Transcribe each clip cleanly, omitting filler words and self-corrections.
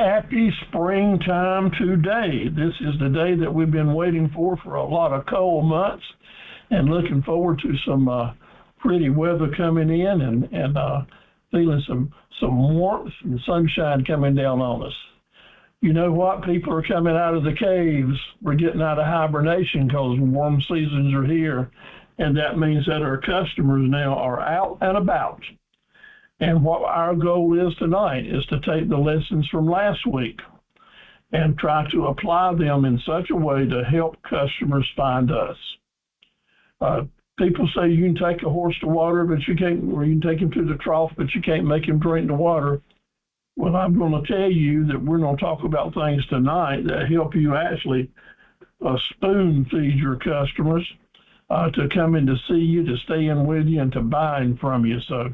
happy springtime today. This is the day that we've been waiting for a lot of cold months, and looking forward to some pretty weather coming in and feeling some warmth and sunshine coming down on us. You know what? People are coming out of the caves. We're getting out of hibernation because warm seasons are here, and that means that our customers now are out and about. And what our goal is tonight is to take the lessons from last week and try to apply them in such a way to help customers find us. People say you can take a horse to water, but you can't, or you can take him to the trough, but you can't make him drink the water. Well, I'm going to tell you that we're going to talk about things tonight that help you actually spoon feed your customers to come in to see you, to stay in with you, and to buy from you. So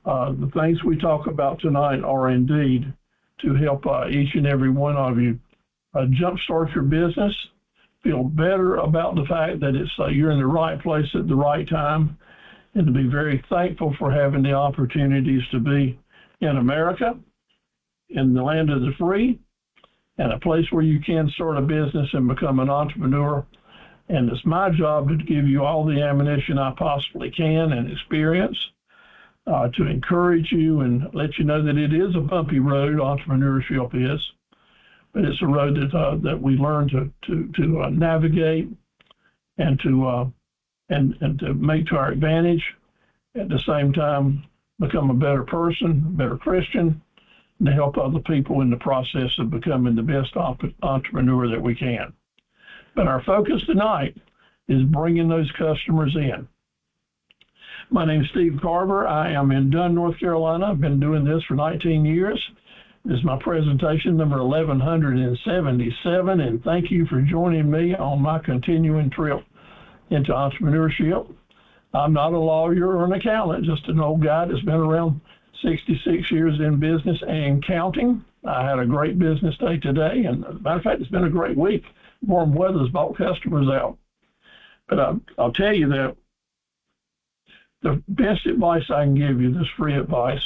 the things we talk about tonight are indeed to help each and every one of you jumpstart your business, feel better about the fact that it's you're in the right place at the right time, and to be very thankful for having the opportunities to be in America, in the land of the free, and a place where you can start a business and become an entrepreneur. And it's my job to give you all the ammunition I possibly can and experience to encourage you and let you know that it is a bumpy road, entrepreneurship is, but it's a road that we learn to navigate and to make to our advantage. At the same time, become a better person, a better Christian, and to help other people in the process of becoming the best entrepreneur that we can. But our focus tonight is bringing those customers in. My name is Steve Carver. I am in Dunn, North Carolina. I've been doing this for 19 years. This is my presentation number 1177, and thank you for joining me on my continuing trip into entrepreneurship. I'm not a lawyer or an accountant, just an old guy that's been around 66 years in business and counting. I had a great business day today, and as a matter of fact, it's been a great week. Warm weather's brought customers out. But I'll tell you that the best advice I can give you, this free advice,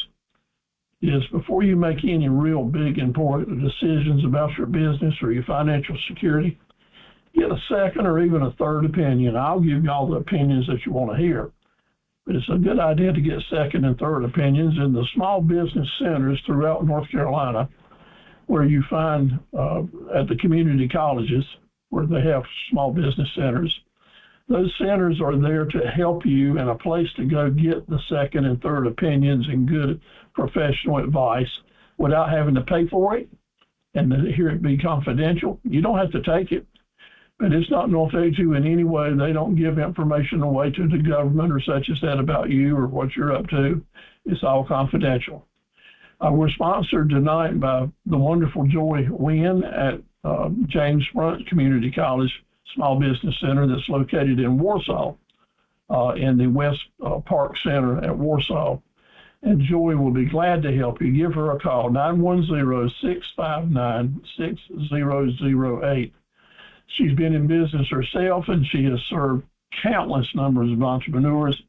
is before you make any real big important decisions about your business or your financial security, get a second or even a third opinion. I'll give you all the opinions that you want to hear. But it's a good idea to get second and third opinions in the small business centers throughout North Carolina, where you find at the community colleges where they have small business centers. Those centers are there to help you and a place to go get the second and third opinions and good professional advice without having to pay for it and to hear it be confidential. You don't have to take it, but it's not going to affect you in any way. They don't give information away to the government or such as that about you or what you're up to. It's all confidential. We're sponsored tonight by the wonderful Joy Wynn at James Front Community College Small Business Center that's located in Warsaw, in the West Park Center at Warsaw. And Joy will be glad to help you. Give her a call, 910-659-6008. She's been in business herself, and she has served countless numbers of entrepreneurs.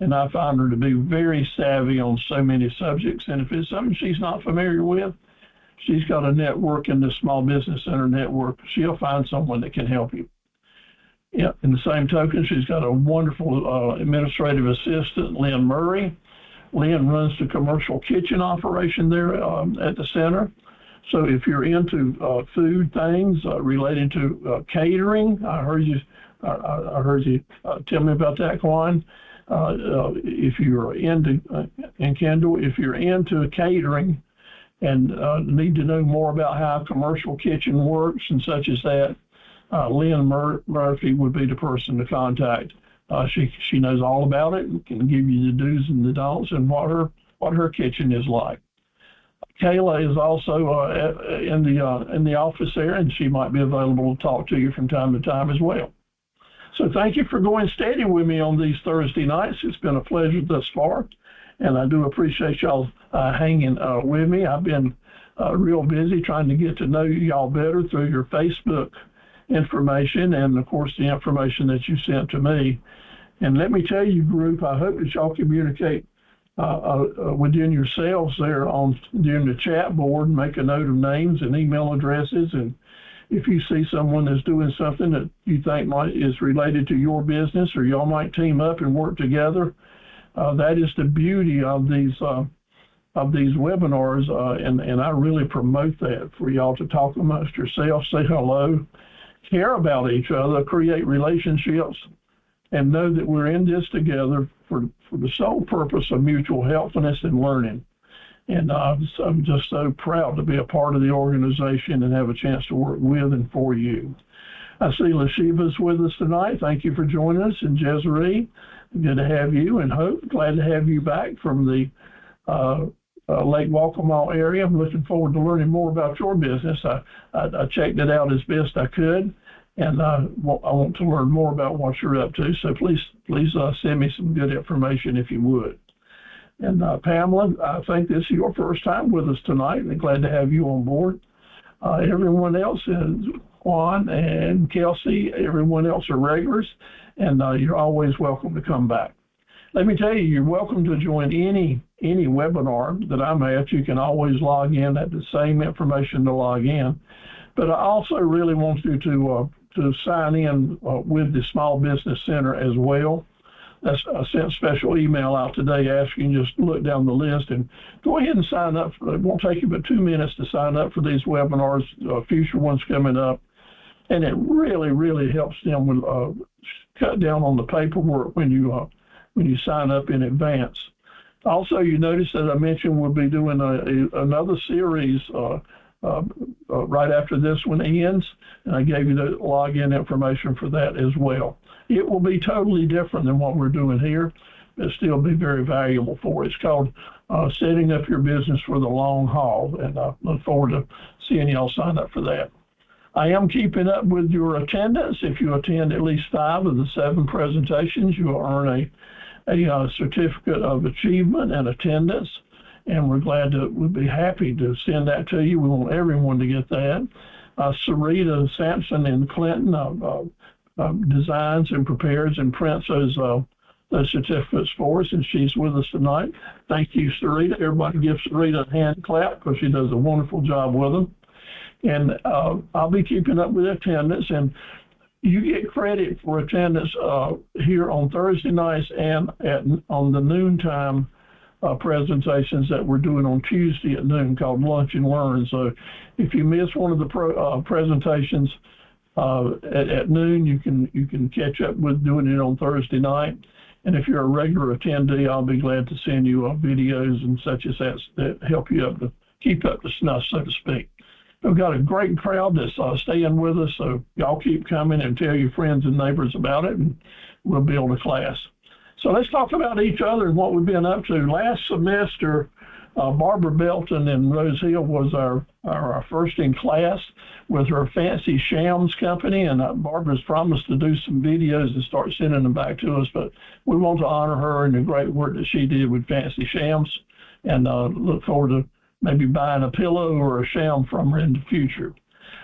And I find her to be very savvy on so many subjects. And if it's something she's not familiar with, she's got a network in the Small Business Center network. She'll find someone that can help you. Yeah, in the same token, she's got a wonderful administrative assistant, Lynn Murray. Lynn runs the commercial kitchen operation there at the center. So if you're into food things related to catering, I heard you tell me about that, Kwan. If you're into, and Kendall, if you're into catering and need to know more about how a commercial kitchen works and such as that, Lynn Murphy would be the person to contact. She knows all about it and can give you the do's and the don'ts and what her kitchen is like. Kayla is also in the office there, and she might be available to talk to you from time to time as well. So thank you for going steady with me on these Thursday nights. It's been a pleasure thus far, and I do appreciate y'all hanging with me. I've been real busy trying to get to know y'all better through your Facebook information and, of course, the information that you sent to me. And let me tell you, group, I hope that y'all communicate within yourselves there during the chat board, make a note of names and email addresses. And if you see someone that's doing something that you think is related to your business, or y'all might team up and work together, that is the beauty of these webinars, and I really promote that for y'all to talk amongst yourselves, say hello, care about each other, create relationships, and know that we're in this together for the sole purpose of mutual helpfulness and learning. And I'm just so proud to be a part of the organization and have a chance to work with and for you. I see Lashiva's with us tonight. Thank you for joining us. And Jezreel, good to have you. And Hope, glad to have you back from the Lake Waccamaw area. I'm looking forward to learning more about your business. I checked it out as best I could, and I want to learn more about what you're up to. So please send me some good information if you would. And Pamela, I think this is your first time with us tonight, and glad to have you on board. Everyone else is Juan and Kelsey. Everyone else are regulars, and you're always welcome to come back. Let me tell you, you're welcome to join any webinar that I'm at. You can always log in at the same information to log in. But I also really want you to sign in with the Small Business Center as well. I sent a special email out today asking you just look down the list and go ahead and sign up. It won't take you but 2 minutes to sign up for these webinars, future ones coming up. And it really, really helps them with, cut down on the paperwork when you sign up in advance. Also, you notice that I mentioned we'll be doing another series right after this one ends, and I gave you the login information for that as well. It will be totally different than what we're doing here, but still be very valuable for it. It's called Setting Up Your Business for the Long Haul, and I look forward to seeing y'all sign up for that. I am keeping up with your attendance. If you attend at least 5 of the 7 presentations, you will earn a certificate of achievement and attendance, and we'd be happy to send that to you. We want everyone to get that. Sarita Sampson in Clinton designs and prepares and prints those certificates for us, and she's with us tonight. Thank you, Sarita. Everybody give Sarita a hand clap because she does a wonderful job with them. And I'll be keeping up with attendance, and you get credit for attendance here on Thursday nights and on the noontime presentations that we're doing on Tuesday at noon called Lunch and Learn. So if you miss one of the presentations at noon, you can catch up with doing it on Thursday night. And if you're a regular attendee, I'll be glad to send you videos and such as that help you to keep up the snuff, so to speak. We've got a great crowd that's staying with us, so y'all keep coming and tell your friends and neighbors about it, and we'll build a class. So let's talk about each other and what we've been up to. Last semester, Barbara Belton in Rose Hill was our first in class with her Fancy Shams company, and Barbara's promised to do some videos and start sending them back to us, but we want to honor her and the great work that she did with Fancy Shams, and look forward to maybe buying a pillow or a sham from her in the future.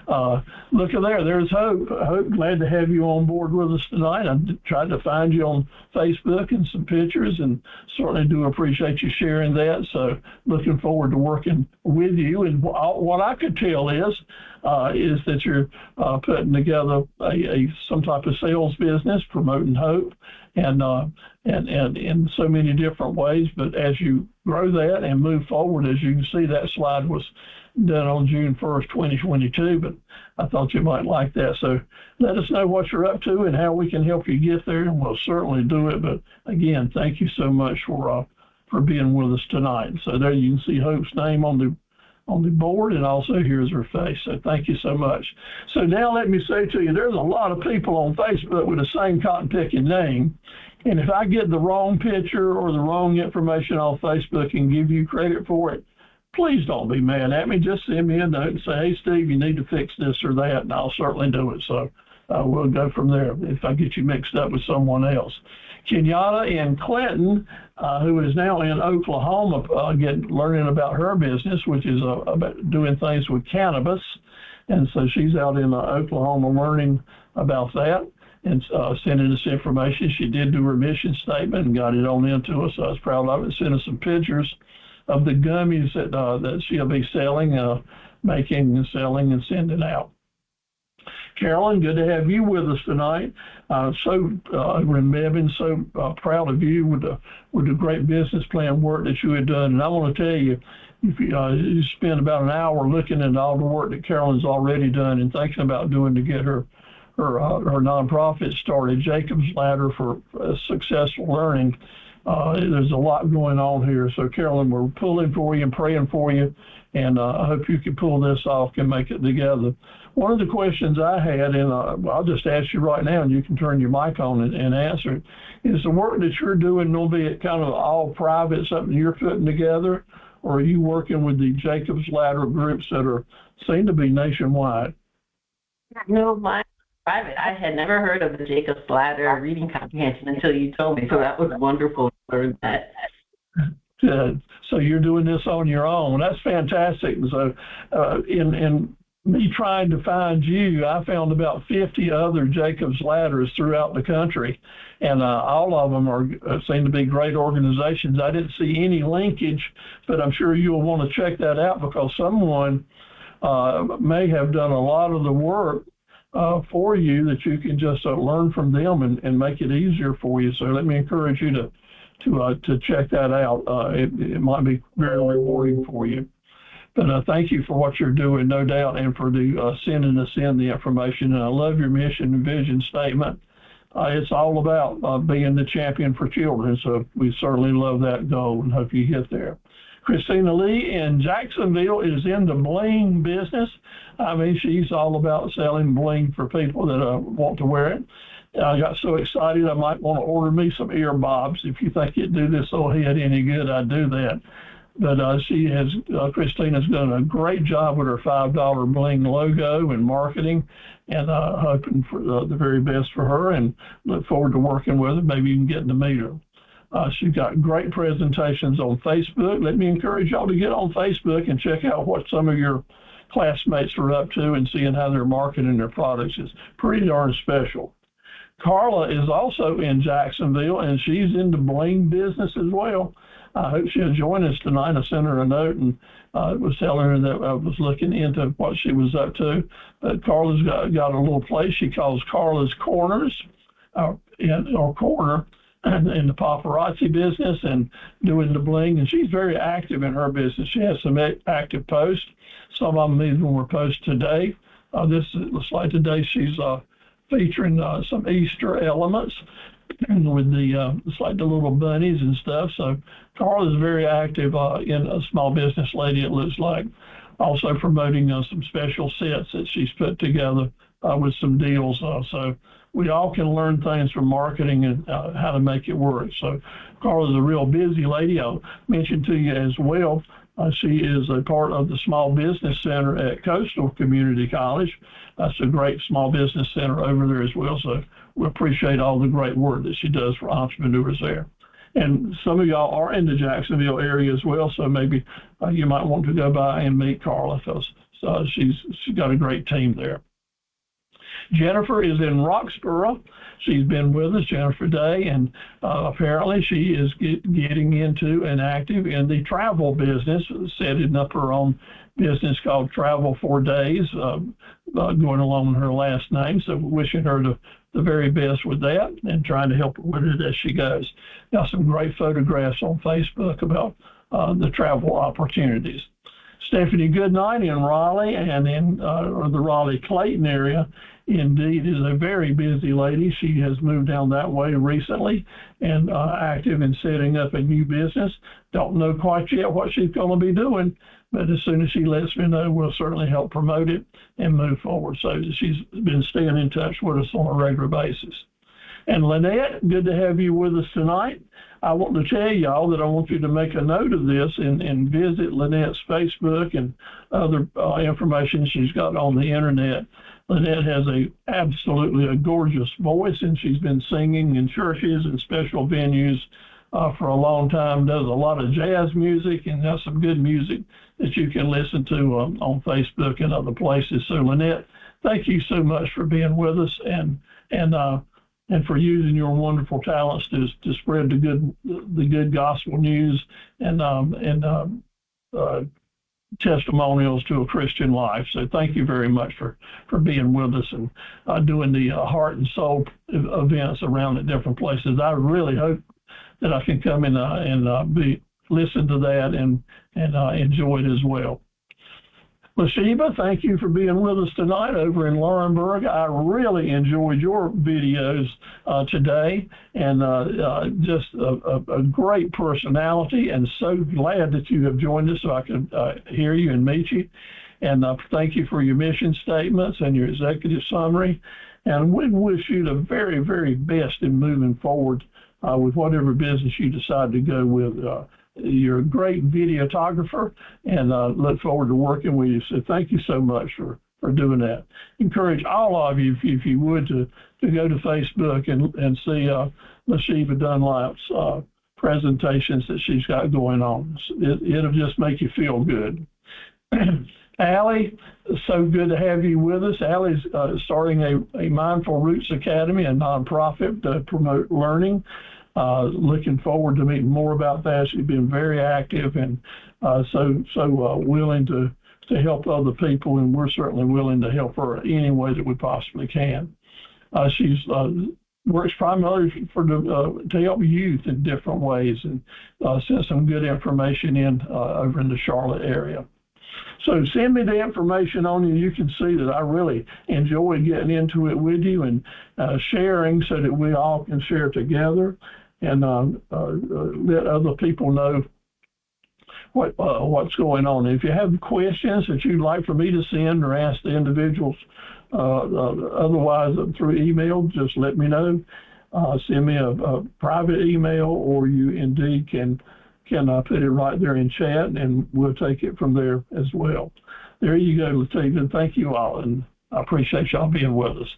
Look at there's Hope. Hope, glad to have you on board with us tonight. I tried to find you on Facebook and some pictures, and certainly do appreciate you sharing that. So looking forward to working with you. And what I could tell is that you're putting together some type of sales business, promoting Hope, and in so many different ways. But as you grow that and move forward, as you can see, that slide was done on June 1st, 2022, but I thought you might like that. So let us know what you're up to and how we can help you get there, and we'll certainly do it. But again, thank you so much for being with us tonight. So there you can see Hope's name on the board, and also here's her face. So thank you so much. So now let me say to you, there's a lot of people on Facebook with the same cotton picking name. And if I get the wrong picture or the wrong information off Facebook and give you credit for it, please don't be mad at me. Just send me a note and say, hey, Steve, you need to fix this or that, and I'll certainly do it. So we'll go from there if I get you mixed up with someone else. Kenyatta in Clinton, who is now in Oklahoma, learning about her business, which is about doing things with cannabis. And so she's out in Oklahoma learning about that. and sending us information. She did do her mission statement and got it on into us. I was proud of it. Sent us some pictures of the gummies that she'll be selling, making and selling and sending out. Carolyn, good to have you with us tonight. I've been so proud of you with the great business plan work that you had done. And I want to tell you, if you spent about an hour looking at all the work that Carolyn's already done and thinking about doing to get her nonprofit started, Jacob's Ladder for Successful Learning. There's a lot going on here. So, Carolyn, we're pulling for you and praying for you, and I hope you can pull this off and make it together. One of the questions I had, and I'll just ask you right now, and you can turn your mic on and answer it, is the work that you're doing going to be kind of all private, something you're putting together, or are you working with the Jacob's Ladder groups that seem to be nationwide? No, mine private. I had never heard of the Jacob's Ladder reading comprehension until you told me, so that was wonderful to learn that. So you're doing this on your own. That's fantastic. So in me trying to find you, I found about 50 other Jacob's Ladders throughout the country, and all of them seem to be great organizations. I didn't see any linkage, but I'm sure you'll want to check that out because someone may have done a lot of the work for you that you can just learn from them and make it easier for you. So let me encourage you to check that out. It might be very rewarding for you. But thank you for what you're doing, no doubt, and for sending us in the information. And I love your mission and vision statement. It's all about being the champion for children. So we certainly love that goal and hope you get there. Christina Lee in Jacksonville is in the bling business. I mean, she's all about selling bling for people that want to wear it. I got so excited I might want to order me some ear bobs. If you think it'd do this old head any good, I'd do that. But Christina's done a great job with her $5 bling logo and marketing, and hoping for the very best for her, and look forward to working with her, maybe even getting to meet her. She's got great presentations on Facebook. Let me encourage y'all to get on Facebook and check out what some of your classmates are up to and seeing how they're marketing their products. Is pretty darn special. Carla is also in Jacksonville, and she's in the bling business as well. I hope she'll join us tonight. I sent her a note and was telling her that I was looking into what she was up to. But Carla's got a little place she calls Carla's Corners, or Corner, in the paparazzi business and doing the bling. And she's very active in her business. She has some active posts. Some of them even were posted today. Looks like today she's featuring some Easter elements with it's like the little bunnies and stuff. So Carla is very active in a small business lady, it looks like. Also promoting some special sets that she's put together with some deals. So we all can learn things from marketing and how to make it work. So Carla's a real busy lady. I'll mention to you as well, she is a part of the Small Business Center at Coastal Community College. That's a great small business center over there as well. So we appreciate all the great work that she does for entrepreneurs there. And some of y'all are in the Jacksonville area as well, so maybe you might want to go by and meet Carla because she's got a great team there. Jennifer is in Roxborough. She's been with us, Jennifer Day, and apparently she is getting into and active in the travel business, setting up her own business called Travel 4 Days, going along with her last name. So wishing her the very best with that and trying to help her with it as she goes. Got some great photographs on Facebook about the travel opportunities. Stephanie Goodnight in Raleigh and in the Raleigh-Clayton area indeed is a very busy lady. She has moved down that way recently and active in setting up a new business. Don't know quite yet what she's going to be doing, but as soon as she lets me know, we'll certainly help promote it and move forward. So she's been staying in touch with us on a regular basis. And Lynette, good to have you with us tonight. I want to tell y'all that I want you to make a note of this and visit Lynette's Facebook and other information she's got on the internet. Lynette has absolutely a gorgeous voice, and she's been singing in churches and special venues for a long time, does a lot of jazz music, and has some good music that you can listen to on Facebook and other places. So Lynette, thank you so much for being with us, and and for using your wonderful talents to spread the good gospel news and testimonials to a Christian life. So thank you very much for being with us and doing the heart and soul events around at different places. I really hope that I can come in and listen to that and enjoy it as well. Lasheba, thank you for being with us tonight over in Laurinburg. I really enjoyed your videos today, and just a great personality, and so glad that you have joined us so I could hear you and meet you. And thank you for your mission statements and your executive summary. And we wish you the very, very best in moving forward with whatever business you decide to go with. You're a great videographer, and look forward to working with you. So thank you so much for doing that. Encourage all of you, if you would, to go to Facebook and see Lasheba Dunlap's presentations that she's got going on. It'll just make you feel good. Allie, so good to have you with us. Allie's starting a Mindful Roots Academy, a nonprofit to promote learning. Looking forward to meeting more about that. She's been very active and so willing to help other people, and we're certainly willing to help her any way that we possibly can. She's works primarily to help youth in different ways, and sent some good information in over in the Charlotte area. So send me the information on you. You can see that I really enjoy getting into it with you and sharing so that we all can share together and let other people know what's going on. If you have questions that you'd like for me to send or ask the individuals otherwise through email, just let me know. Send me a private email, or you indeed can put it right there in chat, and we'll take it from there as well. There you go, Latifah. Thank you all, and I appreciate y'all being with us.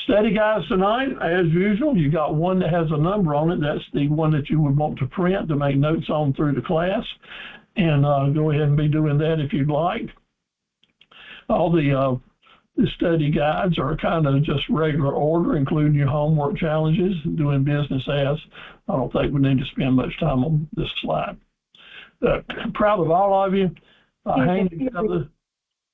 Study guides tonight, as usual, you got one that has a number on it. That's the one that you would want to print to make notes on through the class. And go ahead and be doing that if you'd like. All the study guides are kind of just regular order, including your homework challenges, doing business as. I don't think we need to spend much time on this slide. Proud of all of you. Hang together.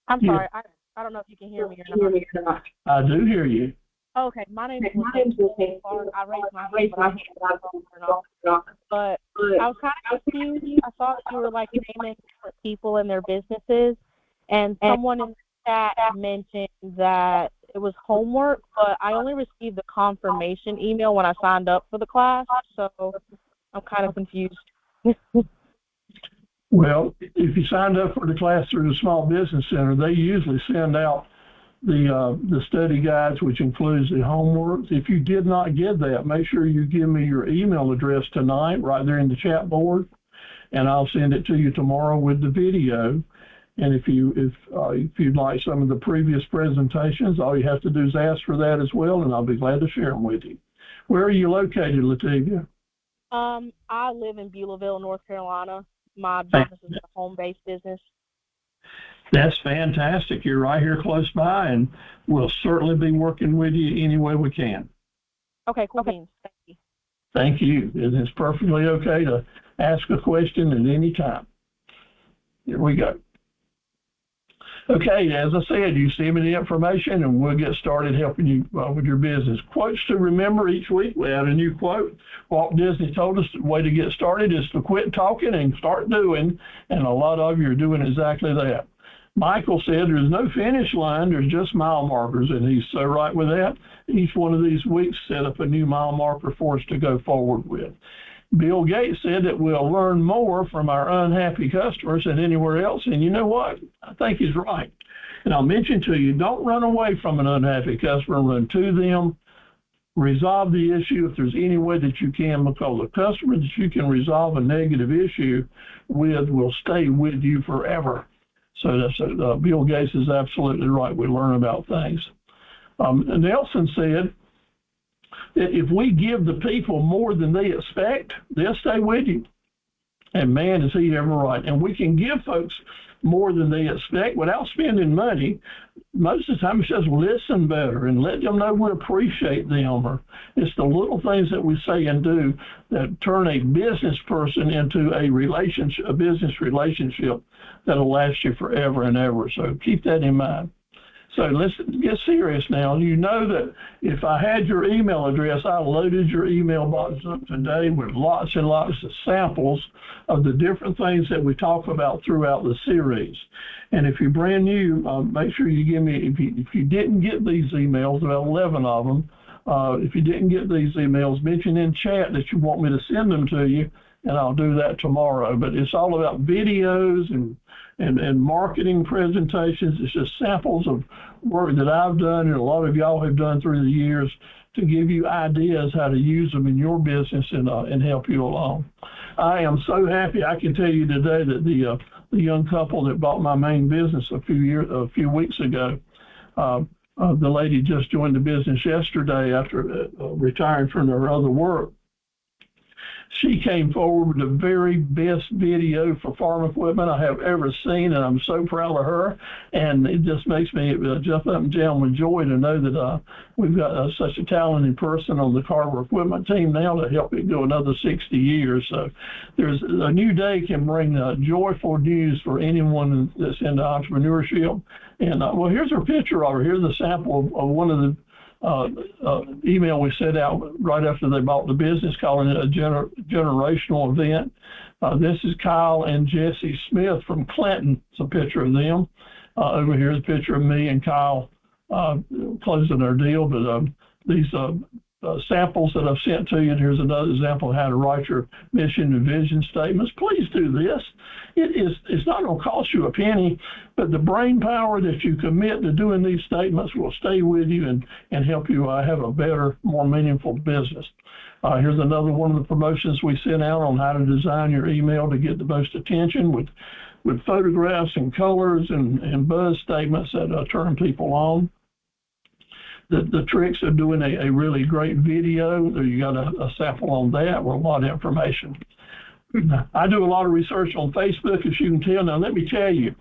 I'm sorry, I don't know if you can hear me or not. I do hear you. Okay, my name is Latifah. I raised my hand, but I can't. But I was kind of confused. I thought you were like naming different people and their businesses, and someone in the chat mentioned that it was homework, but I only received the confirmation email when I signed up for the class, so I'm kind of confused. Well, if you signed up for the class through the Small Business Center, they usually send out the study guides, which includes the homework. If you did not get that, make sure you give me your email address tonight right there in the chat board, and I'll send it to you tomorrow with the video. And if you'd like some of the previous presentations, all you have to do is ask for that as well, and I'll be glad to share them with you. Where are you located, Latifah? I live in Beulahville, North Carolina. My business is a home-based business. That's fantastic. You're right here close by, and we'll certainly be working with you any way we can. Okay, cool beans. Thank you. Thank you. It's perfectly okay to ask a question at any time. Here we go. Okay, as I said, you send me the information and we'll get started helping you with your business. Quotes to remember each week. We add a new quote. Walt Disney told us the way to get started is to quit talking and start doing, and a lot of you are doing exactly that. Michael said there's no finish line, there's just mile markers, and he's so right with that. Each one of these weeks set up a new mile marker for us to go forward with. Bill Gates said that we'll learn more from our unhappy customers than anywhere else, and you know what? I think he's right. And I'll mention to you, don't run away from an unhappy customer, run to them, resolve the issue if there's any way that you can, because a customer that you can resolve a negative issue with will stay with you forever. So that's Bill Gates is absolutely right. We learn about things. Nelson said that if we give the people more than they expect, they'll stay with you. And man, is he ever right. And we can give folks more than they expect without spending money. Most of the time, it's just listen better and let them know we appreciate them. Or it's the little things that we say and do that turn a business person into a relationship, a business relationship that'll last you forever and ever. So keep that in mind. So let's get serious now. You know that if I had your email address, I loaded your email box up today with lots and lots of samples of the different things that we talk about throughout the series. And if you're brand new, make sure you give me, if you didn't get these emails, about 11 of them, if you didn't get these emails, mention in chat that you want me to send them to you, and I'll do that tomorrow. But it's all about videos and marketing presentations. It's just samples of work that I've done and a lot of y'all have done through the years to give you ideas how to use them in your business and help you along. I am so happy. I can tell you today that the young couple that bought my main business a few weeks ago, the lady just joined the business yesterday after retiring from her other work. She came forward with the very best video for farm equipment I have ever seen, and I'm so proud of her. And it just makes me jump up and down with joy to know that we've got such a talented person on the Carver equipment team now to help it go another 60 years. So there's a new day can bring joyful news for anyone that's into entrepreneurship. And well, here's her picture of her. Here's a sample of one of the email we sent out right after they bought the business, calling it a generational event. This is Kyle and Jesse Smith from Clinton. It's a picture of them. Over here is a picture of me and Kyle closing our deal. But these samples that I've sent to you, and here's another example of how to write your mission and vision statements. Please do this. It's not going to cost you a penny, but the brain power that you commit to doing these statements will stay with you and help you have a better, more meaningful business. Here's another one of the promotions we sent out on how to design your email to get the most attention with photographs and colors and buzz statements that turn people on. The tricks of doing a really great video. You got a sample on that with a lot of information. I do a lot of research on Facebook, as you can tell. Now, let me tell you,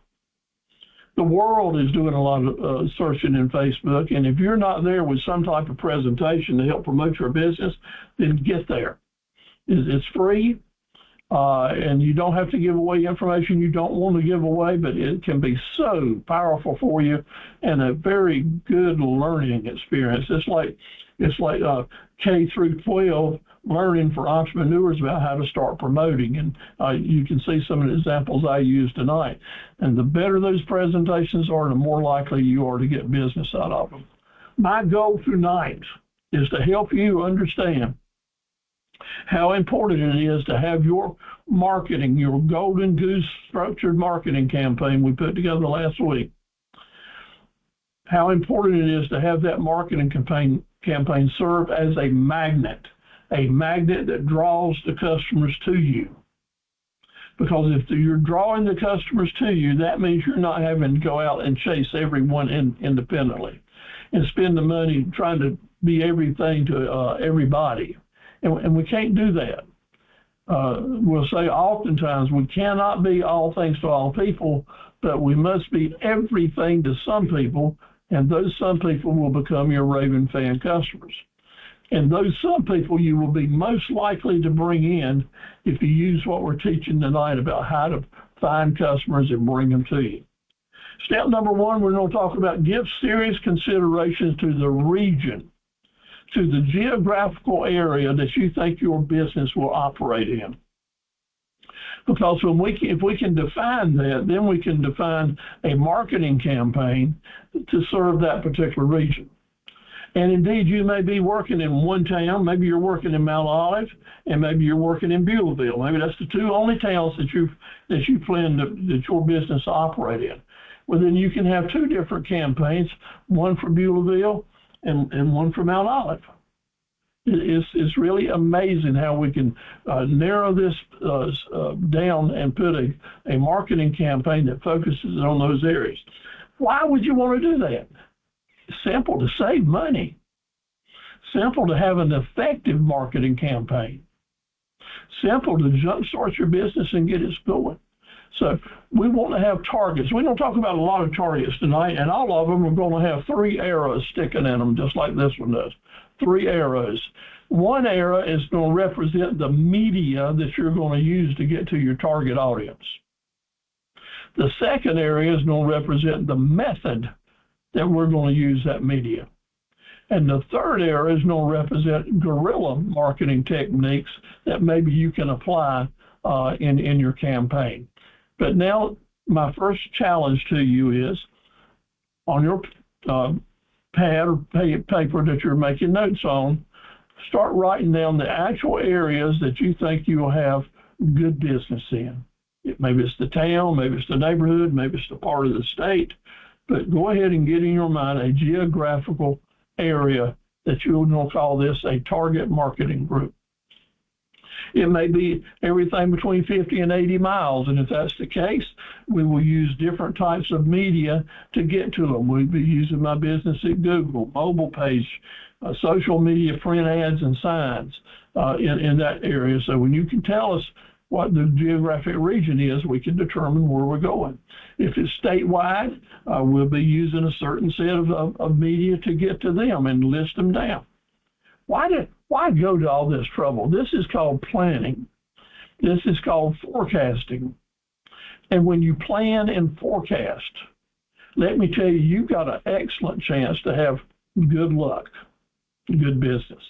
the world is doing a lot of searching in Facebook, and if you're not there with some type of presentation to help promote your business, then get there. It's free, and you don't have to give away information you don't want to give away, but it can be so powerful for you and a very good learning experience. It's like K through 12 learning for entrepreneurs about how to start promoting. And you can see some of the examples I used tonight. And the better those presentations are, the more likely you are to get business out of them. My goal tonight is to help you understand how important it is to have your marketing, your golden goose structured marketing campaign we put together last week. How important it is to have that marketing campaign serve as a magnet that draws the customers to you. Because if you're drawing the customers to you, that means you're not having to go out and chase everyone independently and spend the money trying to be everything to everybody. And we can't do that. We'll say oftentimes we cannot be all things to all people, but we must be everything to some people, and those some people will become your raving fan customers. And those some people you will be most likely to bring in if you use what we're teaching tonight about how to find customers and bring them to you. Step number one, we're going to talk about give serious consideration to the region, to the geographical area that you think your business will operate in. Because if we can define that, then we can define a marketing campaign to serve that particular region. And indeed, you may be working in one town. Maybe you're working in Mount Olive, and maybe you're working in Beulahville. Maybe that's the two only towns that you plan that your business operate in. Well, then you can have two different campaigns, one for Beulahville and one for Mount Olive. It's really amazing how we can narrow this down and put a marketing campaign that focuses on those areas. Why would you want to do that? Simple, to save money. Simple, to have an effective marketing campaign. simple to jumpstart your business and get it going. So we want to have targets. We're going to talk about a lot of targets tonight, and all of them are going to have 3 arrows sticking in them, just like this one does. 3 arrows. One arrow is going to represent the media that you're going to use to get to your target audience. The second area is going to represent the method that we're going to use that media. And the third area is going to represent guerrilla marketing techniques that maybe you can apply in your campaign. But now my first challenge to you is on your pad or paper that you're making notes on, start writing down the actual areas that you think you'll have good business in. Maybe it's the town, maybe it's the neighborhood, maybe it's the part of the state, but go ahead and get in your mind a geographical area that you'll call this a target marketing group. It may be everything between 50 and 80 miles, and if that's the case, we will use different types of media to get to them. We'll be using My Business at Google, mobile page, social media, print ads, and signs in that area. So when you can tell us what the geographic region is, we can determine where we're going. If it's statewide, we'll be using a certain set of media to get to them and list them down. Why go to all this trouble? This is called planning. This is called forecasting. And when you plan and forecast, let me tell you, you've got an excellent chance to have good luck, good business.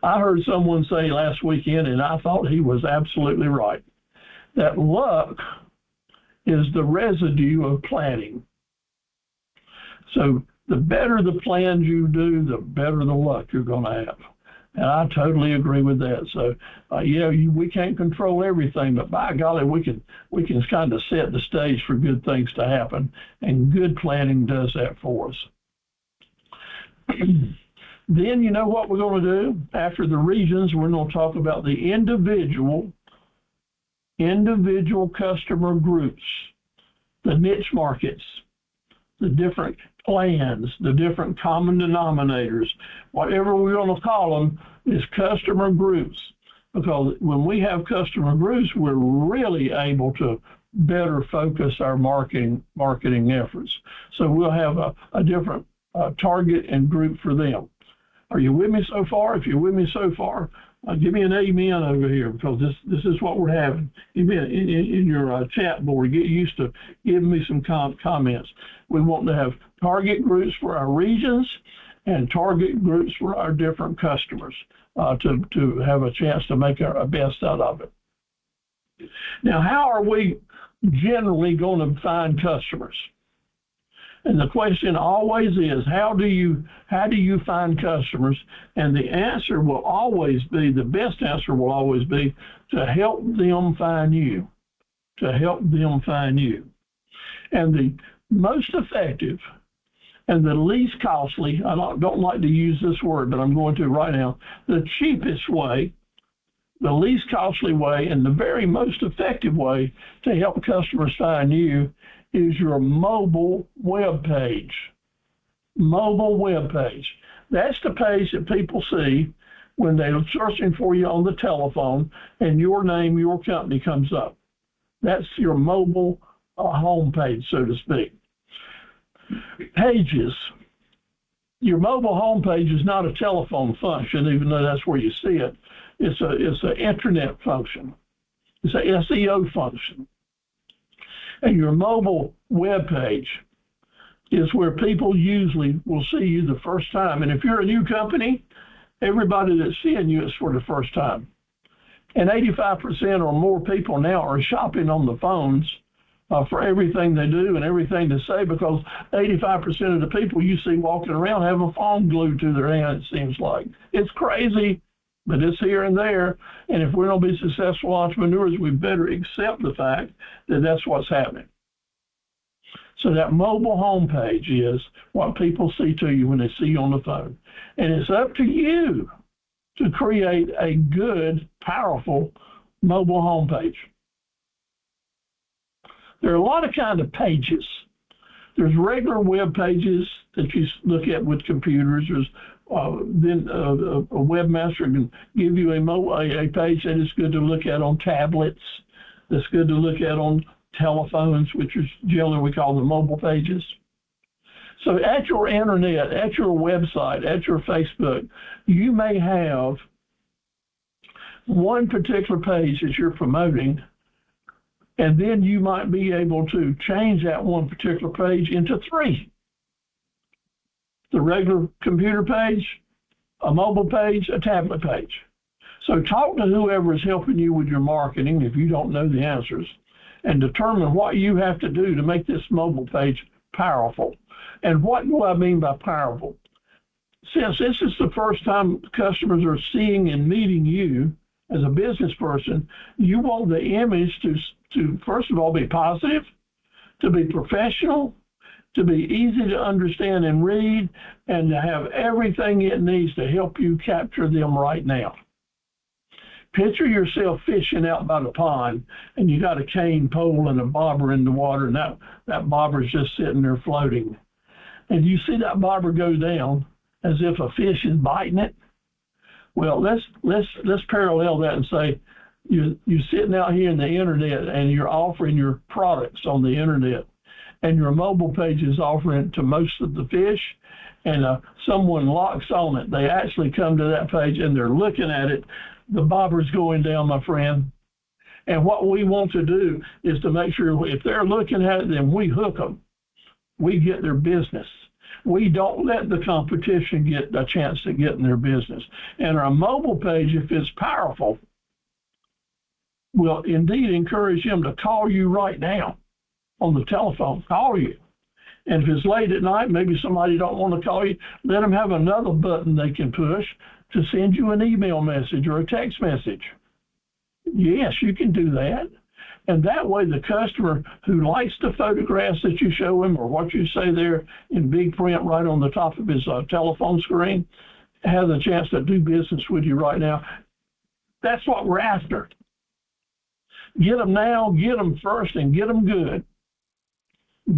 I heard someone say last weekend, and I thought he was absolutely right, that luck is the residue of planning. So the better the plans you do, the better the luck you're going to have. And I totally agree with that. So, we can't control everything, but by golly, we can kind of set the stage for good things to happen, and good planning does that for us. Then you know what we're going to do? After the regions, we're going to talk about the individual customer groups, the niche markets, the different plans, the different common denominators, whatever we're going to call them, is customer groups. Because when we have customer groups, we're really able to better focus our marketing efforts. So we'll have a different target and group for them. Are you with me so far? If you're with me so far, give me an amen over here, because this is what we're having. Amen. In your chat board, get used to giving me some comments. We want to have target groups for our regions and target groups for our different customers to have a chance to make our best out of it. Now, how are we generally going to find customers? And the question always is, how do you find customers? And the answer will always be, the best answer will always be, to help them find you. To help them find you. And the most effective and the least costly, I don't like to use this word, but I'm going to right now, the cheapest way, the least costly way, and the very most effective way to help customers find you is your mobile web page. Mobile web page. That's the page that people see when they're searching for you on the telephone and your name, your company comes up. That's your mobile home page, so to speak. Pages. Your mobile home page is not a telephone function, even though that's where you see it. It's an internet function. It's an SEO function. And your mobile web page is where people usually will see you the first time. And if you're a new company, everybody that's seeing you is for the first time. And 85% or more people now are shopping on the phones for everything they do and everything they say, because 85% of the people you see walking around have a phone glued to their hand, it seems like. It's crazy, but it's here and there. And if we're going to be successful entrepreneurs, we better accept the fact that that's what's happening. So that mobile homepage is what people see to you when they see you on the phone. And it's up to you to create a good, powerful mobile homepage. There are a lot of kind of pages. There's regular web pages that you look at with computers. There's then a webmaster can give you a page that is good to look at on tablets, that's good to look at on telephones, which is generally we call the mobile pages. So at your internet, at your website, at your Facebook, you may have one particular page that you're promoting, and then you might be able to change that one particular page into 3. The regular computer page, a mobile page, a tablet page. So talk to whoever is helping you with your marketing if you don't know the answers, and determine what you have to do to make this mobile page powerful. And what do I mean by powerful? Since this is the first time customers are seeing and meeting you as a business person, you want the image to first of all be positive, to be professional, to be easy to understand and read, and to have everything it needs to help you capture them right now. Picture yourself fishing out by the pond, and you got a cane pole and a bobber in the water, and that bobber is just sitting there floating. And you see that bobber go down as if a fish is biting it. Well, let's parallel that and say you're sitting out here in the internet and you're offering your products on the internet, and your mobile page is offering it to most of the fish, and someone locks on it. They actually come to that page and they're looking at it. The bobber's going down, my friend. And what we want to do is to make sure if they're looking at it, then we hook them. We get their business. We don't let the competition get a chance to get in their business. And our mobile page, if it's powerful, will indeed encourage them to call you right now on the telephone, call you. And if it's late at night, maybe somebody don't want to call you, let them have another button they can push to send you an email message or a text message. Yes, you can do that. And that way the customer who likes the photographs that you show him or what you say there in big print right on the top of his telephone screen has a chance to do business with you right now. That's what we're after. Get them now, get them first, and get them good.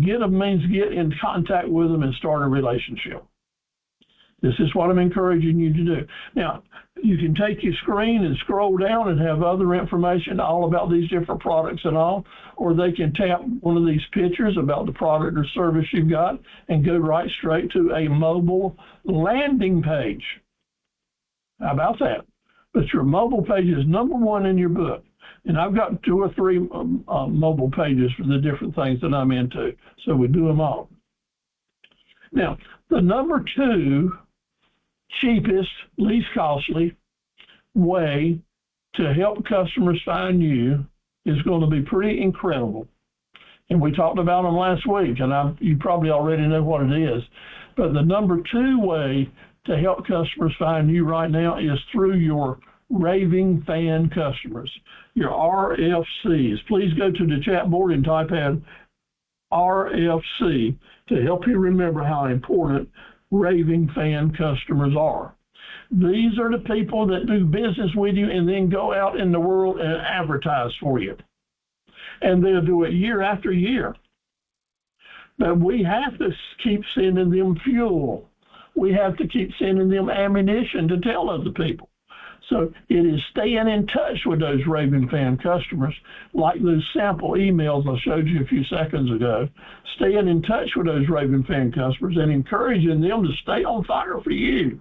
Get them means get in contact with them and start a relationship. This is what I'm encouraging you to do. Now, you can take your screen and scroll down and have other information all about these different products and all, or they can tap one of these pictures about the product or service you've got and go right straight to a mobile landing page. How about that? But your mobile page is number 1 in your book. And I've got 2 or 3 mobile pages for the different things that I'm into. So we do them all. Now, the number 2 cheapest, least costly way to help customers find you is going to be pretty incredible. And we talked about them last week, and you probably already know what it is. But the number 2 way to help customers find you right now is through your raving fan customers, your RFCs. Please go to the chat board and type in RFC to help you remember how important raving fan customers are. These are the people that do business with you and then go out in the world and advertise for you. And they'll do it year after year. But we have to keep sending them fuel. We have to keep sending them ammunition to tell other people. So it is staying in touch with those raving fan customers, like those sample emails I showed you a few seconds ago, staying in touch with those raving fan customers and encouraging them to stay on fire for you.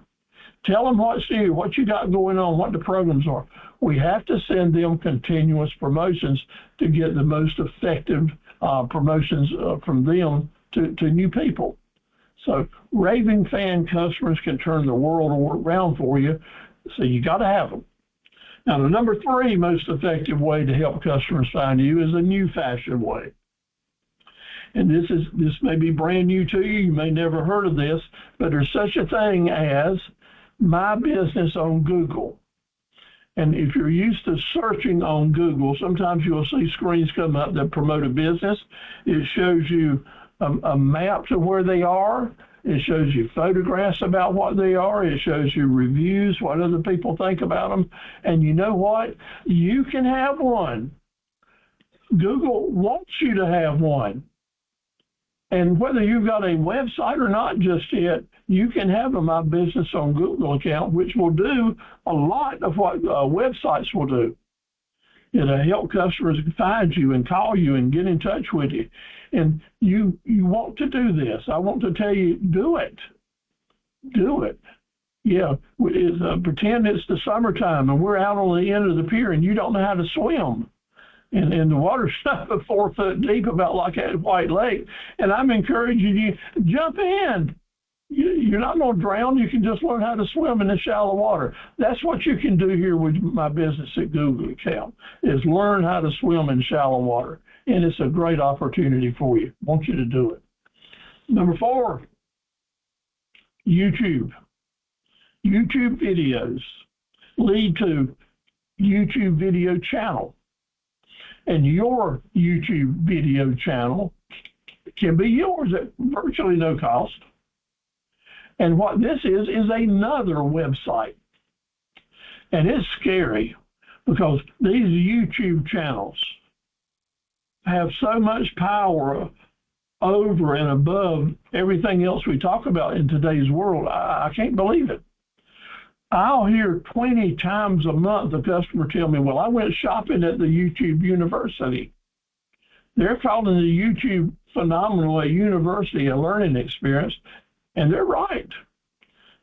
Tell them what's new, what you got going on, what the programs are. We have to send them continuous promotions to get the most effective promotions from them to new people. So raving fan customers can turn the world around for you. So you got to have them. Now, the number 3 most effective way to help customers find you is a new fashion way. And this may be brand new to you. You may never heard of this, but there's such a thing as My Business on Google. And if you're used to searching on Google, sometimes you'll see screens come up that promote a business. It shows you a map to where they are. It shows you photographs about what they are. It shows you reviews, what other people think about them. And you know what? You can have one. Google wants you to have one. And whether you've got a website or not just yet, you can have a My Business on Google account, which will do a lot of what websites will do. It'll help customers find you and call you and get in touch with you. And you want to do this. I want to tell you, do it. Do it. Yeah, pretend it's the summertime and we're out on the end of the pier and you don't know how to swim. And the water's not 4 foot deep, about like at White Lake. And I'm encouraging you, jump in. You're not going to drown. You can just learn how to swim in the shallow water. That's what you can do here with My Business at Google account, is learn how to swim in shallow water. And it's a great opportunity for you. I want you to do it. Number 4, YouTube. YouTube videos lead to YouTube video channel. And your YouTube video channel can be yours at virtually no cost. And what this is another website. And it's scary because these YouTube channels have so much power over and above everything else we talk about in today's world. I can't believe it. I'll hear 20 times a month a customer tell me, well, I went shopping at the YouTube University. They're calling the YouTube phenomenal a university, a learning experience, and they're right.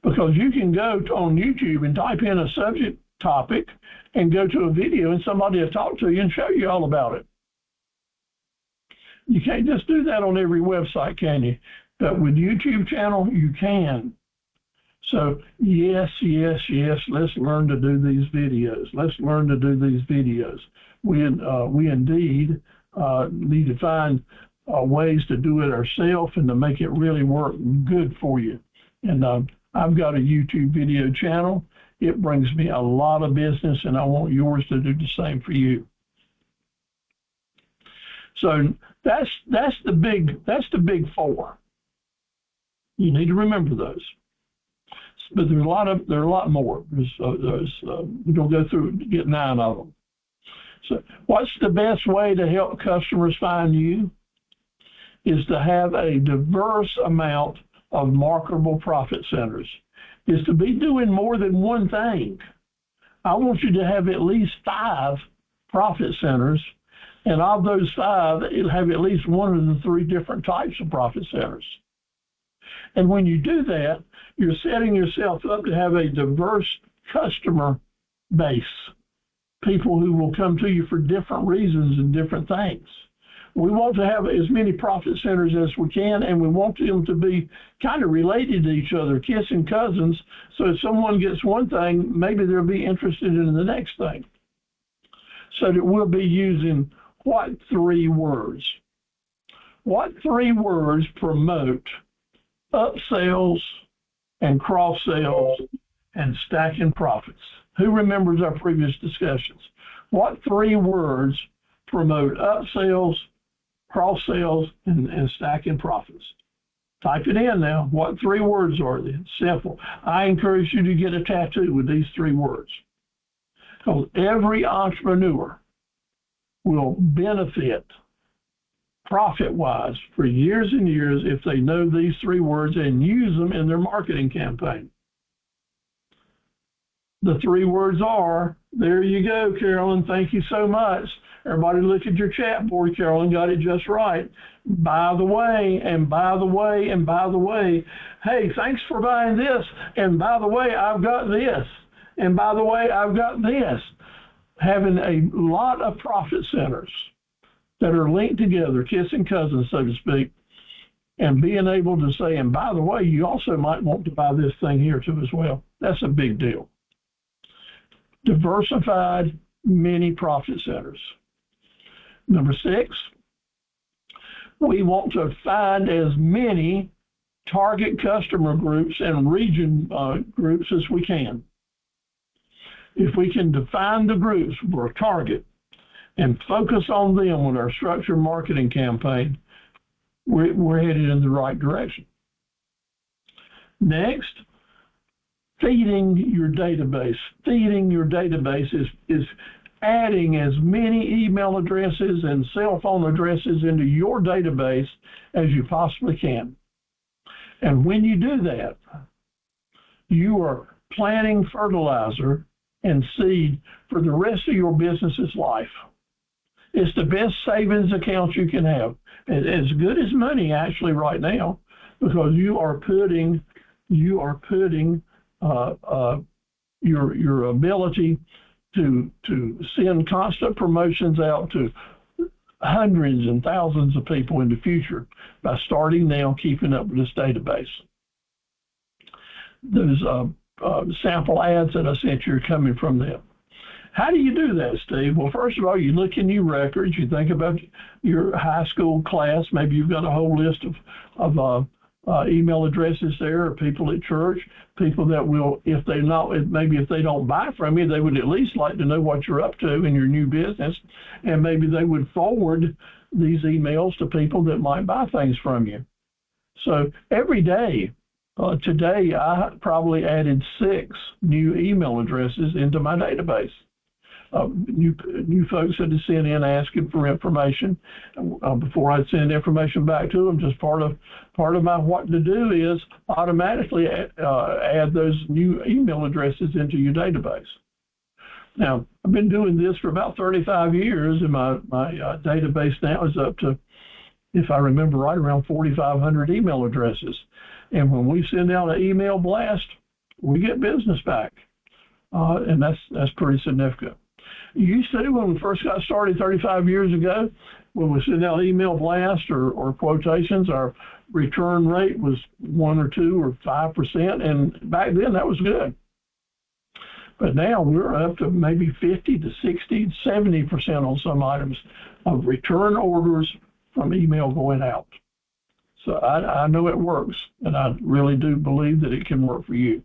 Because you can go on YouTube and type in a subject topic and go to a video and somebody will talk to you and show you all about it. You can't just do that on every website, can you? But with YouTube channel, you can. So yes, let's learn to do these videos. Let's learn to do these videos. We indeed need to find ways to do it ourselves and to make it really work good for you. And I've got a YouTube video channel. It brings me a lot of business, and I want yours to do the same for you. So that's the big 4. You need to remember those. But there are a lot more. We're going to go through get 9 of them. So what's the best way to help customers find you? Is to have a diverse amount of marketable profit centers. Is to be doing more than one thing. I want you to have at least 5 profit centers, and of those 5, it'll have at least one of the 3 different types of profit centers. And when you do that, you're setting yourself up to have a diverse customer base, people who will come to you for different reasons and different things. We want to have as many profit centers as we can, and we want them to be kind of related to each other, kissing cousins, so if someone gets one thing, maybe they'll be interested in the next thing. So that we'll be using what 3 words? What 3 words promote upsells and cross sales and stacking profits? Who remembers our previous discussions? What 3 words promote upsells, cross sales, and stacking profits? Type it in now. What 3 words are they? Simple. I encourage you to get a tattoo with these 3 words. Because every entrepreneur will benefit profit-wise for years and years if they know these 3 words and use them in their marketing campaign. The 3 words are, there you go, Carolyn, thank you so much. Everybody look at your chat board. Carolyn got it just right. By the way, and by the way, and by the way, hey, thanks for buying this, and by the way, I've got this, and by the way, I've got this. Having a lot of profit centers that are linked together, kissing cousins, so to speak, and being able to say, and by the way, you also might want to buy this thing here too as well. That's a big deal. Diversified many profit centers. Number 6, we want to find as many target customer groups and region groups as we can. If we can define the groups we're target and focus on them with our structured marketing campaign, we're headed in the right direction. Next, feeding your database. Feeding your database is adding as many email addresses and cell phone addresses into your database as you possibly can. And when you do that, you are planting fertilizer and seed for the rest of your business's life. It's the best savings account you can have. As good as money actually right now, because you are putting your ability to send constant promotions out to hundreds and thousands of people in the future by starting now, keeping up with this database. Those sample ads that I sent you are coming from them. How do you do that, Steve? Well, first of all, you look in your records, you think about your high school class. Maybe you've got a whole list of email addresses there, or people at church, people that will, if they don't buy from you, they would at least like to know what you're up to in your new business, and maybe they would forward these emails to people that might buy things from you. So every day, today, I probably added 6 new email addresses into my database. New folks that have sent in asking for information. Before I send information back to them, just part of my what to do is automatically add those new email addresses into your database. Now, I've been doing this for about 35 years, and my database now is up to, if I remember right, around 4,500 email addresses. And when we send out an email blast, we get business back, and that's pretty significant. Used to, when we first got started 35 years ago, when we send out email blasts or quotations, our return rate was 1 or 2 or 5%, and back then that was good. But now we're up to maybe 50 to 60, 70% on some items of return orders from email going out. So I know it works, and I really do believe that it can work for you.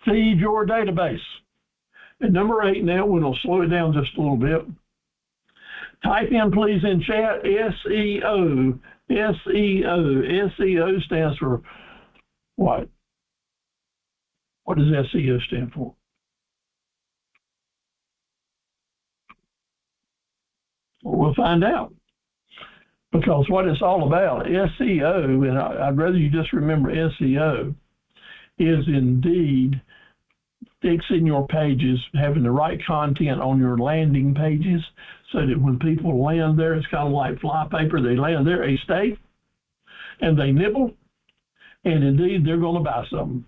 Feed your database. And number 8 now, we'll slow it down just a little bit. Type in, please, in chat, SEO. SEO. SEO stands for what? What does SEO stand for? Well, we'll find out. Because what it's all about, SEO, and I'd rather you just remember SEO, is indeed fixing your pages, having the right content on your landing pages so that when people land there, it's kind of like flypaper. They land there, they stay, and they nibble, and indeed they're going to buy something.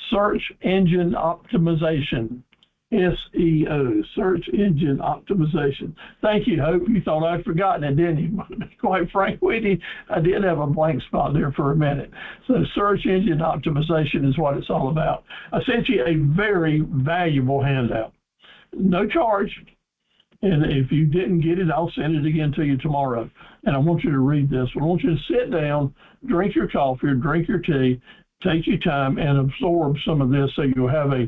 Search engine optimization. SEO, search engine optimization. Thank you, Hope. You thought I'd forgotten it, didn't you? To be quite frank with you, I did have a blank spot there for a minute. So search engine optimization is what it's all about. I sent you a very valuable handout. No charge. And if you didn't get it, I'll send it again to you tomorrow. And I want you to read this. I want you to sit down, drink your coffee or drink your tea, take your time and absorb some of this so you'll have a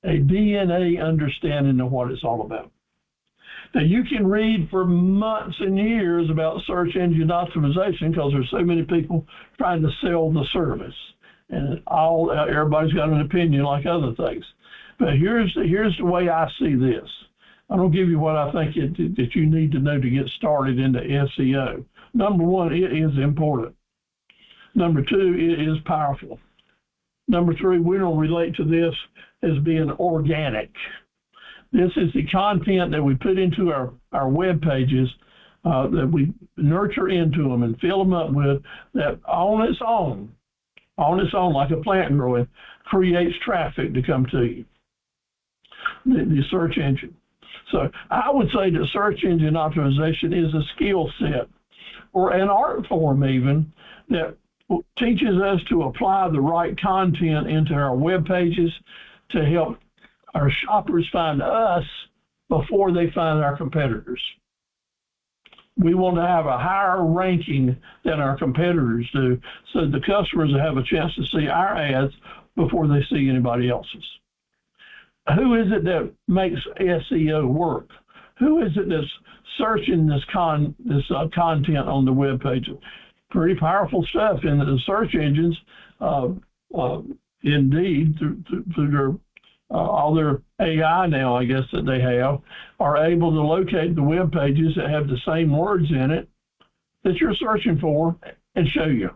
DNA understanding of what it's all about. Now, you can read for months and years about search engine optimization because there's so many people trying to sell the service, and everybody's got an opinion like other things. But here's the way I see this. I'm going to give you what I think that you need to know to get started into SEO. Number 1, it is important. Number 2, it is powerful. Number 3, we don't relate to this as being organic. This is the content that we put into our web pages, that we nurture into them and fill them up with, that on its own, like a plant growing, creates traffic to come to you, the search engine. So I would say that search engine optimization is a skill set or an art form even that teaches us to apply the right content into our web pages to help our shoppers find us before they find our competitors. We want to have a higher ranking than our competitors do so the customers have a chance to see our ads before they see anybody else's. Who is it that makes SEO work? Who is it that's searching this content on the web page? Pretty powerful stuff in the search engines, indeed, through their all their AI now, I guess, that they have, are able to locate the web pages that have the same words in it that you're searching for and show you.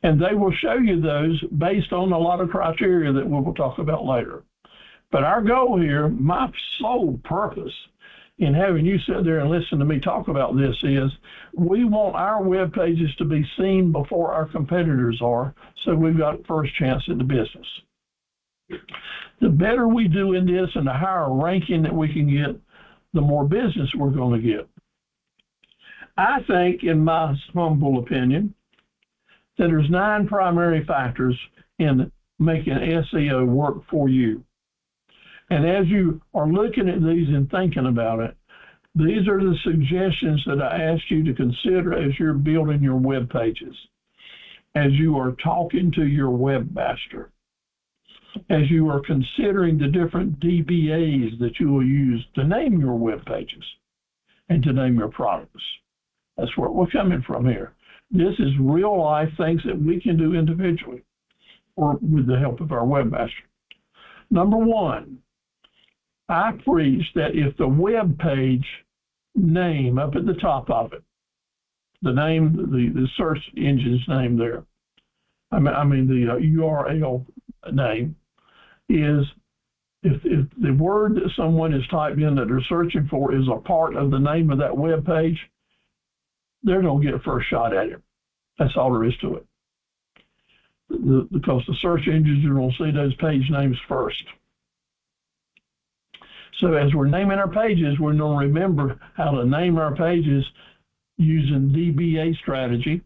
And they will show you those based on a lot of criteria that we will talk about later. But our goal here, my sole purpose in having you sit there and listen to me talk about this is we want our web pages to be seen before our competitors are, so we've got first chance at the business. The better we do in this and the higher ranking that we can get, the more business we're going to get. I think, in my humble opinion, that there's 9 primary factors in making SEO work for you. And as you are looking at these and thinking about it, these are the suggestions that I asked you to consider as you're building your web pages, as you are talking to your webmaster, as you are considering the different DBAs that you will use to name your web pages and to name your products. That's where we're coming from here. This is real life things that we can do individually or with the help of our webmaster. Number 1, I preach that if the web page name up at the top of it, the name, the search engine's name there, I mean the URL name is, if the word that someone has typed in that they're searching for is a part of the name of that web page, they're going to get a first shot at it. That's all there is to it. Because the search engines are going to see those page names first. So as we're naming our pages, we're going to remember how to name our pages using DBA strategy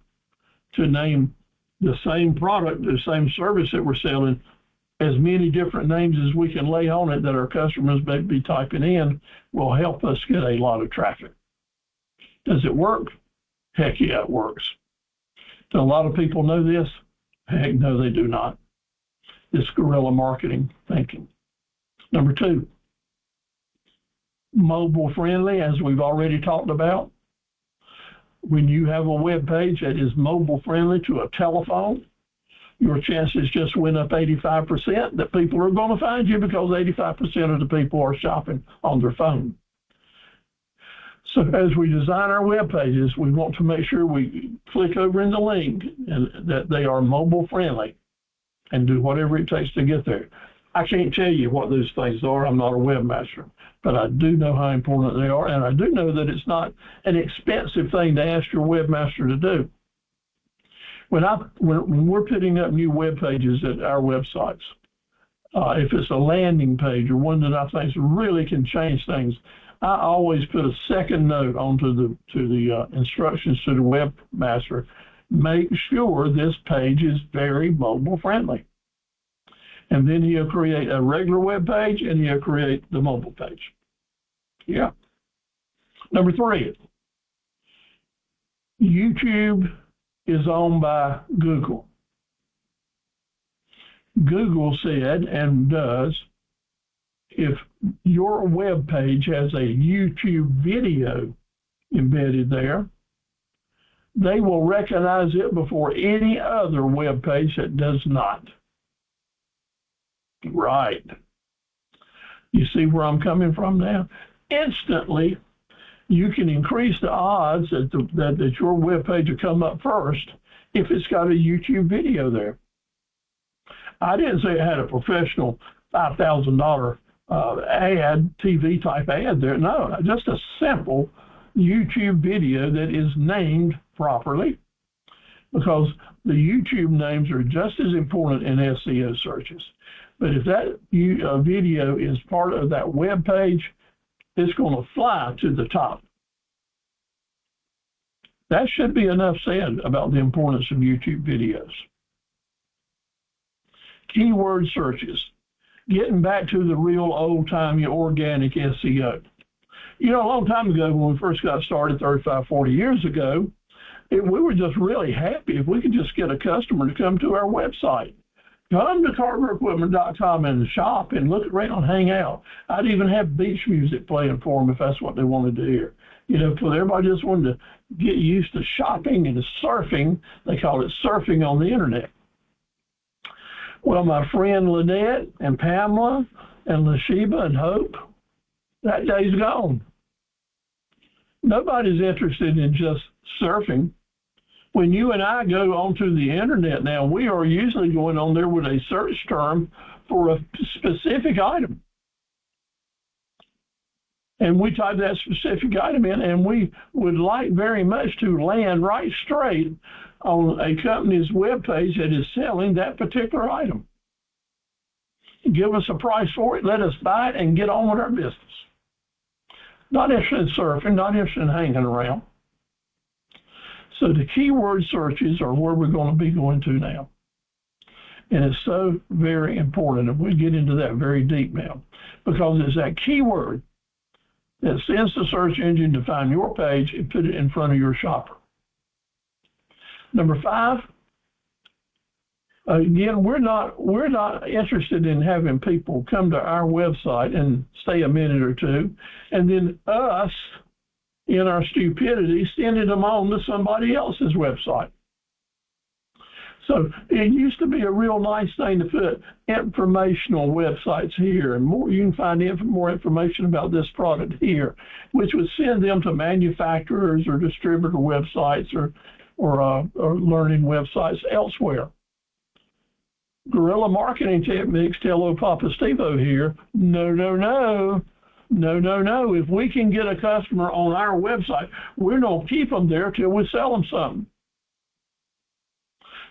to name the same product, the same service that we're selling, as many different names as we can lay on it that our customers may be typing in will help us get a lot of traffic. Does it work? Heck yeah, it works. Do a lot of people know this? Heck no, they do not. This guerrilla marketing thinking. Number 2, mobile friendly, as we've already talked about. When you have a web page that is mobile friendly to a telephone, your chances just went up 85% that people are going to find you, because 85% of the people are shopping on their phone. So as we design our web pages, we want to make sure we click over in the link and that they are mobile friendly and do whatever it takes to get there. I can't tell you what those things are. I'm not a webmaster, but I do know how important they are, and I do know that it's not an expensive thing to ask your webmaster to do. When we're putting up new web pages at our websites, if it's a landing page or one that I think really can change things, I always put a second note onto the instructions to the webmaster. Make sure this page is very mobile friendly. And then he'll create a regular web page and he'll create the mobile page. Yeah. Number 3, YouTube is owned by Google. Google said and does, if your web page has a YouTube video embedded there, they will recognize it before any other web page that does not. Right. You see where I'm coming from now? Instantly, you can increase the odds that your web page will come up first if it's got a YouTube video there. I didn't say it had a professional $5,000 TV type ad there. No, just a simple YouTube video that is named properly, because the YouTube names are just as important in SEO searches. But if that video is part of that web page, it's going to fly to the top. That should be enough said about the importance of YouTube videos. Keyword searches. Getting back to the real old-timey organic SEO. You know, a long time ago when we first got started 35, 40 years ago, we were just really happy if we could just get a customer to come to our website. Come to CarverEquipment.com and shop and look around, hang out. I'd even have beach music playing for them if that's what they wanted to hear. You know, because everybody just wanted to get used to shopping and surfing. They call it surfing on the internet. Well, my friend Lynette and Pamela and LaShiba and Hope, that day's gone. Nobody's interested in just surfing. When you and I go onto the internet now, we are usually going on there with a search term for a specific item. And we type that specific item in, and we would like very much to land right straight on a company's webpage that is selling that particular item. Give us a price for it, let us buy it, and get on with our business. Not interested in surfing, not interested in hanging around. So the keyword searches are where we're going to be going to now. And it's so very important, and we'll get into that very deep now, because it's that keyword that sends the search engine to find your page and put it in front of your shopper. Number 5, again, we're not interested in having people come to our website and stay a minute or two, and then us, in our stupidity, sending them on to somebody else's website. So it used to be a real nice thing to put informational websites here, and more, you can find more information about this product here, which would send them to manufacturers or distributor websites or learning websites elsewhere. Guerrilla marketing techniques tell old Papa Steve-O here, no, no, no. No, no, no. If we can get a customer on our website, we're going to keep them there till we sell them something.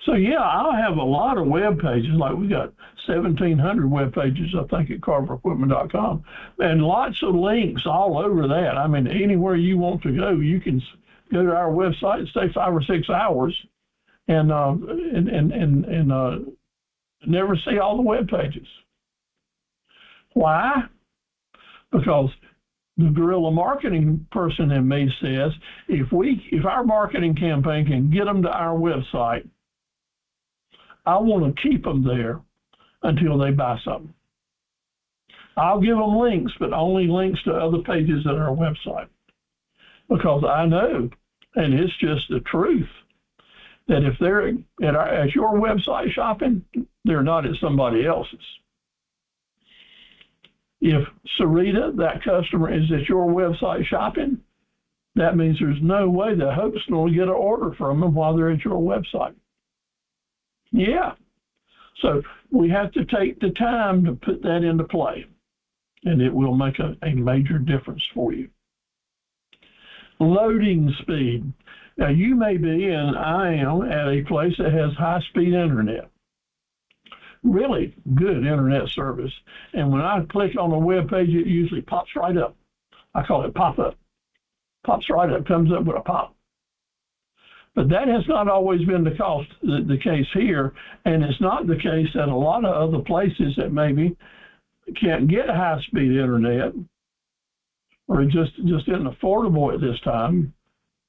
So, yeah, I have a lot of web pages. Like we got 1,700 web pages, I think, at carverequipment.com. And lots of links all over that. I mean, anywhere you want to go, you can go to our website and stay 5 or 6 hours and never see all the web pages. Why? Because the guerrilla marketing person in me says, if our marketing campaign can get them to our website, I want to keep them there until they buy something. I'll give them links, but only links to other pages at our website. Because I know, and it's just the truth, that if they're at your website shopping, they're not at somebody else's. If Sarita, that customer, is at your website shopping, that means there's no way that Hope's going to get an order from them while they're at your website. Yeah. So we have to take the time to put that into play, and it will make a major difference for you. Loading speed. Now, you may be, and I am, at a place that has high-speed internet. Really good internet service. And when I click on a web page, it usually pops right up. I call it pop-up. Pops right up, comes up with a pop. But that has not always been the case here, and it's not the case at a lot of other places that maybe can't get high-speed internet or just isn't affordable at this time.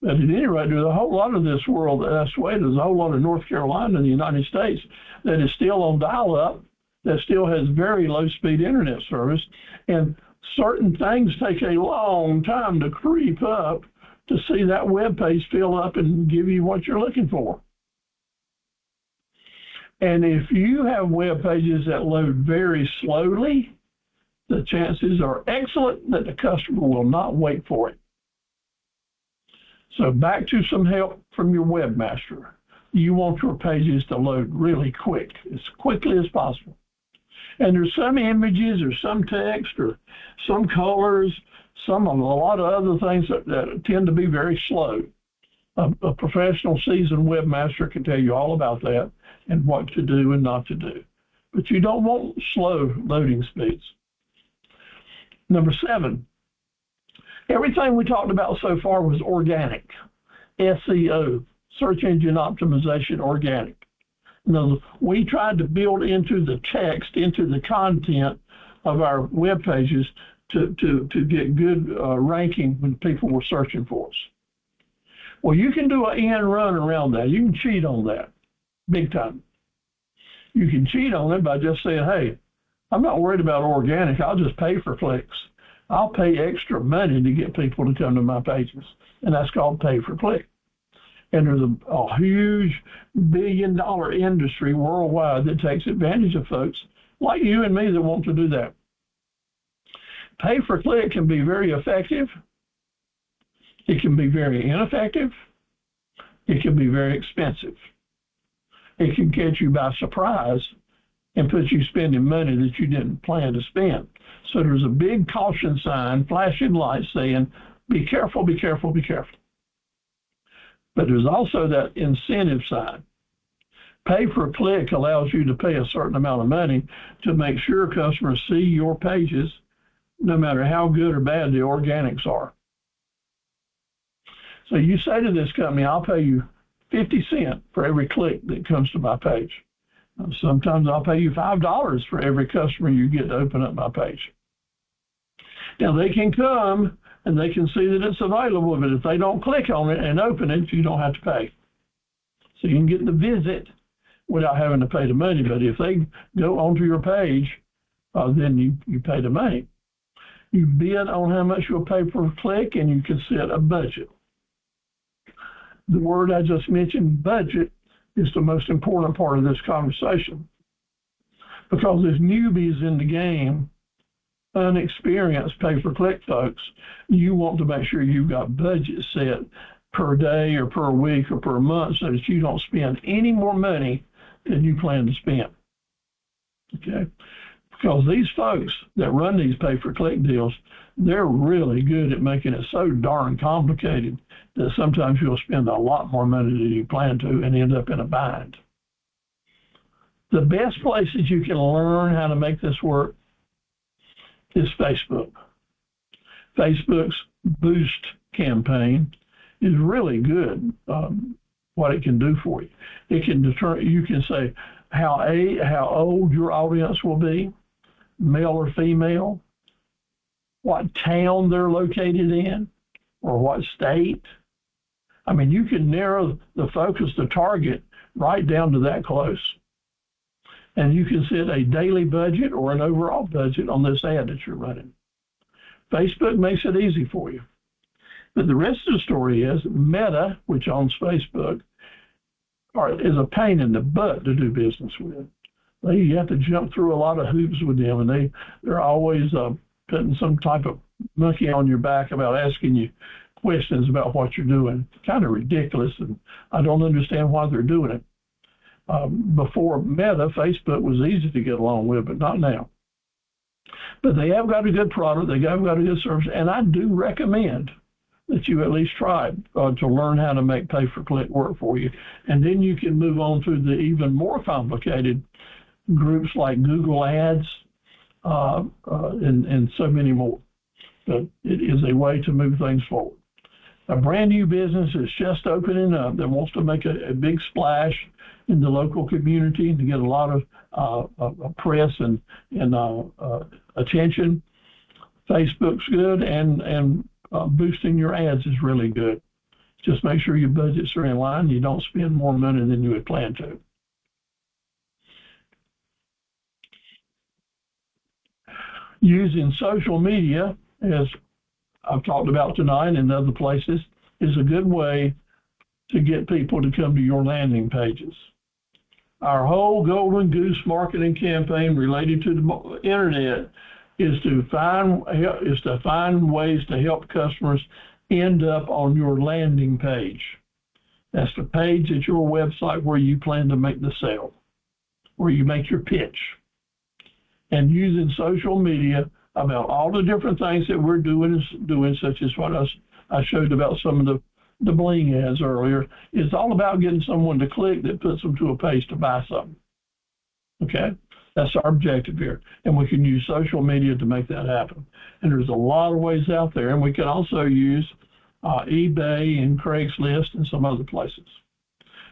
But at any rate, there's a whole lot of this world that's way. There's a whole lot of North Carolina and the United States that is still on dial-up, that still has very low-speed internet service, and certain things take a long time to creep up to see that web page fill up and give you what you're looking for. And if you have web pages that load very slowly, the chances are excellent that the customer will not wait for it. So back to some help from your webmaster. You want your pages to load really quick, as quickly as possible. And there's some images or some text or some colors, a lot of other things that tend to be very slow. A professional seasoned webmaster can tell you all about that and what to do and not to do. But you don't want slow loading speeds. Number 7, everything we talked about so far was organic, SEO, search engine optimization, organic. Now, we tried to build into the text, into the content of our web pages to get good ranking when people were searching for us. Well, you can do an end run around that. You can cheat on that big time. You can cheat on it by just saying, hey, I'm not worried about organic. I'll just pay for clicks. I'll pay extra money to get people to come to my pages, and that's called pay for click. And there's a huge billion-dollar industry worldwide that takes advantage of folks like you and me that want to do that. Pay-per-click can be very effective. It can be very ineffective. It can be very expensive. It can catch you by surprise and put you spending money that you didn't plan to spend. So there's a big caution sign, flashing lights saying, be careful, be careful, be careful. But there's also that incentive sign. Pay-per-click allows you to pay a certain amount of money to make sure customers see your pages, no matter how good or bad the organics are. So you say to this company, I'll pay you 50 cents for every click that comes to my page. Sometimes I'll pay you $5 for every customer you get to open up my page. Now they can come and they can see that it's available, but if they don't click on it and open it, you don't have to pay. So you can get the visit without having to pay the money, but if they go onto your page, then you pay the money. You bid on how much you'll pay per click, and you can set a budget. The word I just mentioned, budget, is the most important part of this conversation, because as newbies in the game, unexperienced pay-per-click folks, you want to make sure you've got budgets set per day or per week or per month so that you don't spend any more money than you plan to spend. Okay? Because these folks that run these pay-per-click deals, they're really good at making it so darn complicated that sometimes you'll spend a lot more money than you plan to and end up in a bind. The best places you can learn how to make this work is Facebook. Facebook's Boost campaign is really good. What it can do for you, it can determine. You can say how old your audience will be, male or female, what town they're located in, or what state. I mean, you can narrow the focus, the target, right down to that close. And you can set a daily budget or an overall budget on this ad that you're running. Facebook makes it easy for you. But the rest of the story is Meta, which owns Facebook, is a pain in the butt to do business with. You have to jump through a lot of hoops with them, and they're always putting some type of monkey on your back about asking you questions about what you're doing. Kind of ridiculous, and I don't understand why they're doing it. Before Meta, Facebook was easy to get along with, but not now. But they have got a good product, they have got a good service, and I do recommend that you at least try to learn how to make pay-per-click work for you. And then you can move on to the even more complicated groups like Google Ads and so many more. But it is a way to move things forward. A brand new business is just opening up that wants to make a big splash in the local community and to get a lot of press and attention. Facebook's good, and boosting your ads is really good. Just make sure your budgets are in line. You don't spend more money than you had planned to. Using social media, as I've talked about tonight and other places, is a good way to get people to come to your landing pages. Our whole Golden Goose marketing campaign related to the internet is to find ways to help customers end up on your landing page. That's the page at your website where you plan to make the sale, where you make your pitch. And using social media about all the different things that we're doing, such as what I showed about some of the bling ads earlier. It's all about getting someone to click that puts them to a page to buy something. Okay? That's our objective here. And we can use social media to make that happen. And there's a lot of ways out there. And we can also use eBay and Craigslist and some other places.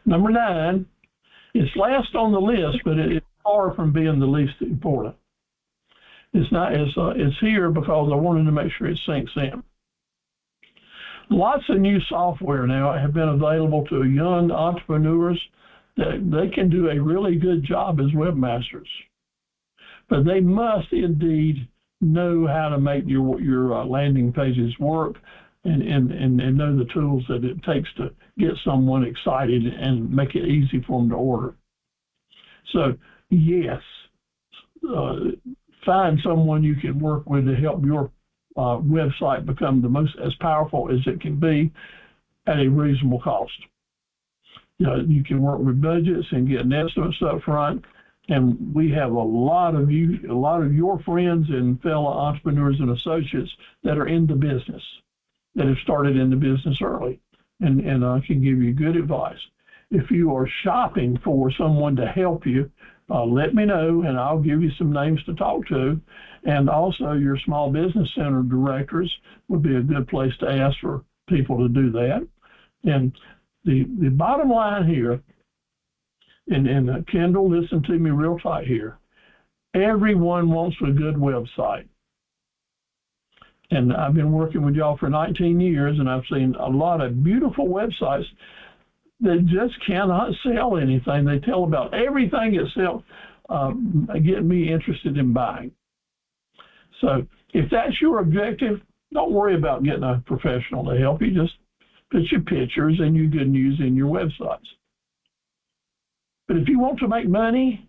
Number 9, it's last on the list, but it's far from being the least important. It's not. It's here because I wanted to make sure it sinks in. Lots of new software now have been available to young entrepreneurs that they can do a really good job as webmasters. But they must indeed know how to make your landing pages work. and know the tools that it takes to get someone excited and make it easy for them to order. So yes, find someone you can work with to help your website become as powerful as it can be at a reasonable cost. You can work with budgets and get estimates up front. And we have a lot of your friends and fellow entrepreneurs and associates that are in the business, that have started in the business early, and I can give you good advice. If you are shopping for someone to help you, let me know, and I'll give you some names to talk to. And also, your small business center directors would be a good place to ask for people to do that. And the bottom line here, and Kendall, listen to me real tight here. Everyone wants a good website. And I've been working with y'all for 19 years, and I've seen a lot of beautiful websites that just cannot sell anything. They tell about everything that sells, get me interested in buying. So if that's your objective, don't worry about getting a professional to help you. Just put your pictures and your good news in your websites. But if you want to make money,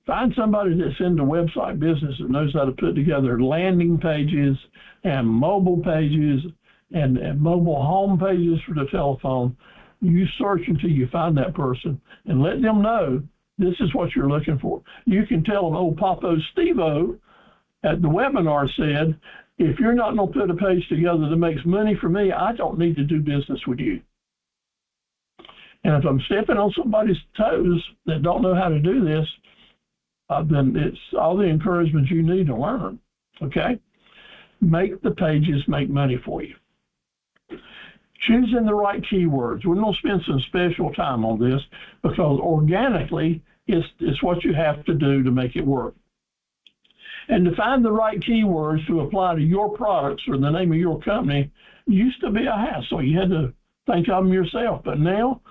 find somebody that's in the website business that knows how to put together landing pages and mobile pages and mobile home pages for the telephone. You search until you find that person and let them know this is what you're looking for. You can tell them, old Papo Steve-O at the webinar said, if you're not going to put a page together that makes money for me, I don't need to do business with you. And if I'm stepping on somebody's toes that don't know how to do this, then it's all the encouragement you need to learn, okay? Make the pages make money for you. Choosing the right keywords. We're going to spend some special time on this because organically, it's what you have to do to make it work. And to find the right keywords to apply to your products or the name of your company used to be a hassle. You had to think of them yourself. But now,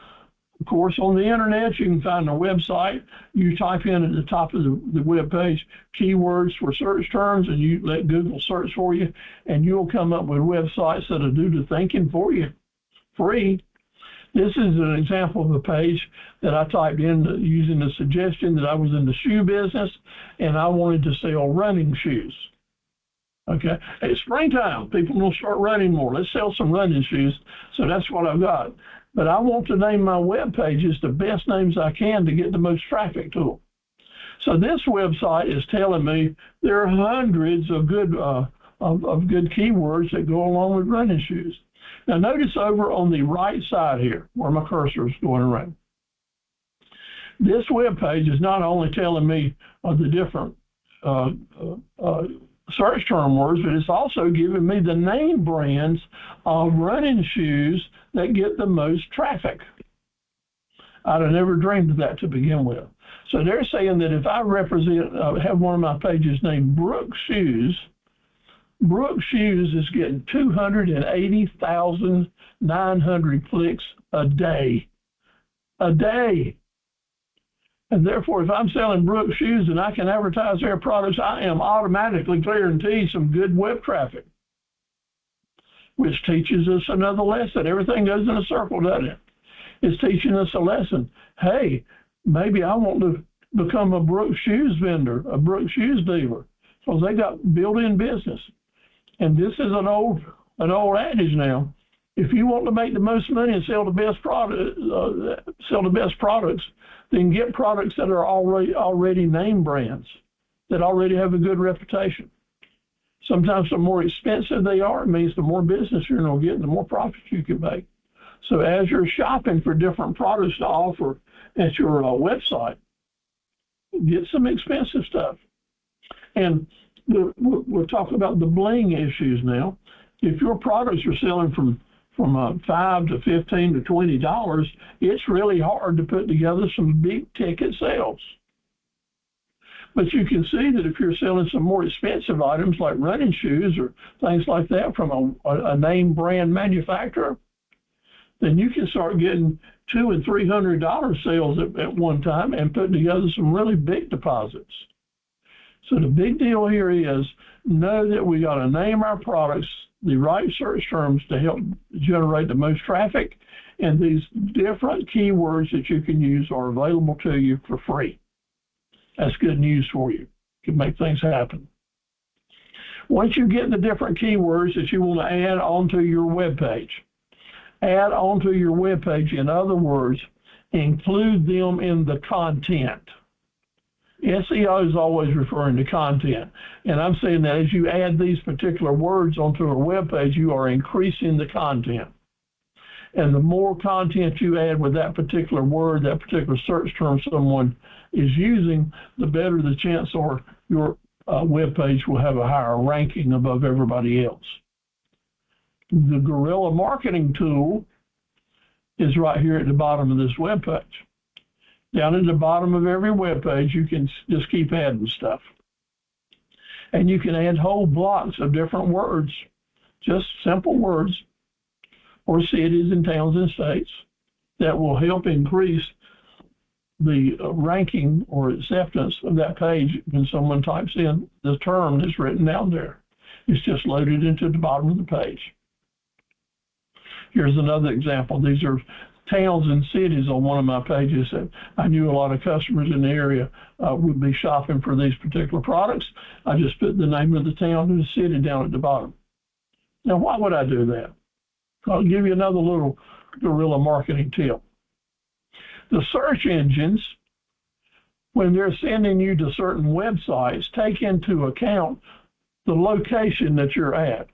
of course, on the internet, you can find a website. You type in at the top of the web page keywords for search terms, and you let Google search for you, and you'll come up with websites that'll do the thinking for you, free. This is an example of a page that I typed in using the suggestion that I was in the shoe business, and I wanted to sell running shoes. Okay, it's springtime. People will start running more. Let's sell some running shoes. So that's what I've got. But I want to name my web pages the best names I can to get the most traffic to them. So this website is telling me there are hundreds of good keywords that go along with running shoes. Now notice over on the right side here where my cursor is going around. This web page is not only telling me the different search term words, but it's also giving me the name brands of running shoes that get the most traffic. I'd have never dreamed of that to begin with. So they're saying that if I have one of my pages named Brooks Shoes, Brooks Shoes is getting 280,900 clicks a day. A day. And therefore, if I'm selling Brooks Shoes and I can advertise their products, I am automatically guaranteed some good web traffic, which teaches us another lesson. Everything goes in a circle, doesn't it? It's teaching us a lesson. Hey, maybe I want to become a Brooks Shoes vendor, a Brooks Shoes dealer, because they got built-in business. And this is an old adage now. If you want to make the most money and sell the best products, then get products that are already name brands, that already have a good reputation. Sometimes the more expensive they are, it means the more business you're going to get and the more profits you can make. So as you're shopping for different products to offer at your website, get some expensive stuff. And we'll talk about the bling issues now. If your products are selling from $5 to $15 to $20, it's really hard to put together some big ticket sales. But you can see that if you're selling some more expensive items like running shoes or things like that from a name brand manufacturer, then you can start getting $200 and $300 sales at one time and put together some really big deposits. So the big deal here is know that we got to name our products the right search terms to help generate the most traffic, and these different keywords that you can use are available to you for free. That's good news for you. Can make things happen. Once you get the different keywords that you want to add onto your web page, add onto your web page. In other words, include them in the content. SEO is always referring to content. And I'm saying that as you add these particular words onto a web page, you are increasing the content. And the more content you add with that particular word, that particular search term someone is using, the better the chance are your web page will have a higher ranking above everybody else. The guerrilla marketing tool is right here at the bottom of this web page. Down at the bottom of every web page, you can just keep adding stuff. And you can add whole blocks of different words, just simple words, or cities and towns and states that will help increase the ranking or acceptance of that page when someone types in the term that's written down there. It's just loaded into the bottom of the page. Here's another example. These are towns and cities on one of my pages that I knew a lot of customers in the area would be shopping for these particular products. I just put the name of the town and the city down at the bottom. Now, why would I do that? I'll give you another little guerrilla marketing tip. The search engines, when they're sending you to certain websites, take into account the location that you're at.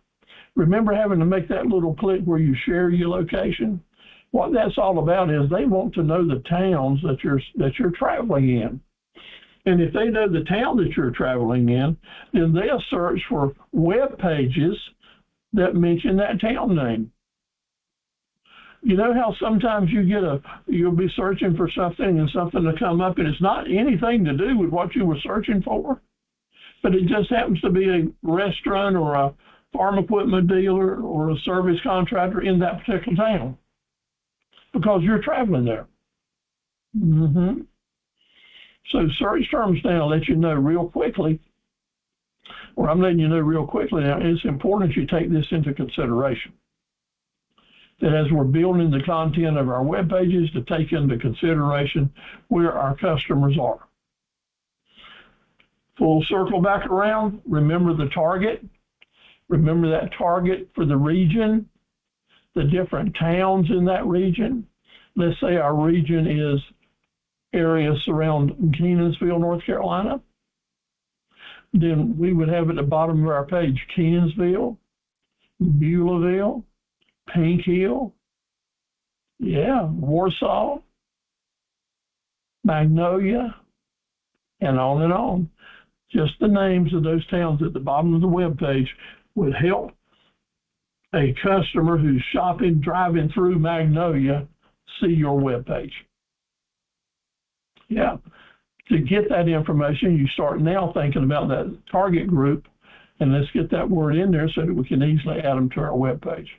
Remember having to make that little click where you share your location? What that's all about is they want to know the towns that you're traveling in. And if they know the town that you're traveling in, then they'll search for web pages that mention that town name. You know how sometimes you'll be searching for something and something will come up and it's not anything to do with what you were searching for, but it just happens to be a restaurant or a farm equipment dealer or a service contractor in that particular town because you're traveling there. So search terms now let you know real quickly, or I'm letting you know real quickly now, it's important you take this into consideration. That as we're building the content of our web pages, to take into consideration where our customers are. Full circle back around, remember the target. Remember that target for the region, the different towns in that region. Let's say our region is areas around Kenansville, North Carolina. Then we would have at the bottom of our page Kenansville, Beulahville, Pink Hill, Warsaw, Magnolia, and on and on. Just the names of those towns at the bottom of the web page would help a customer who's shopping, driving through Magnolia, see your web page. To get that information, you start now thinking about that target group, and let's get that word in there so that we can easily add them to our web page.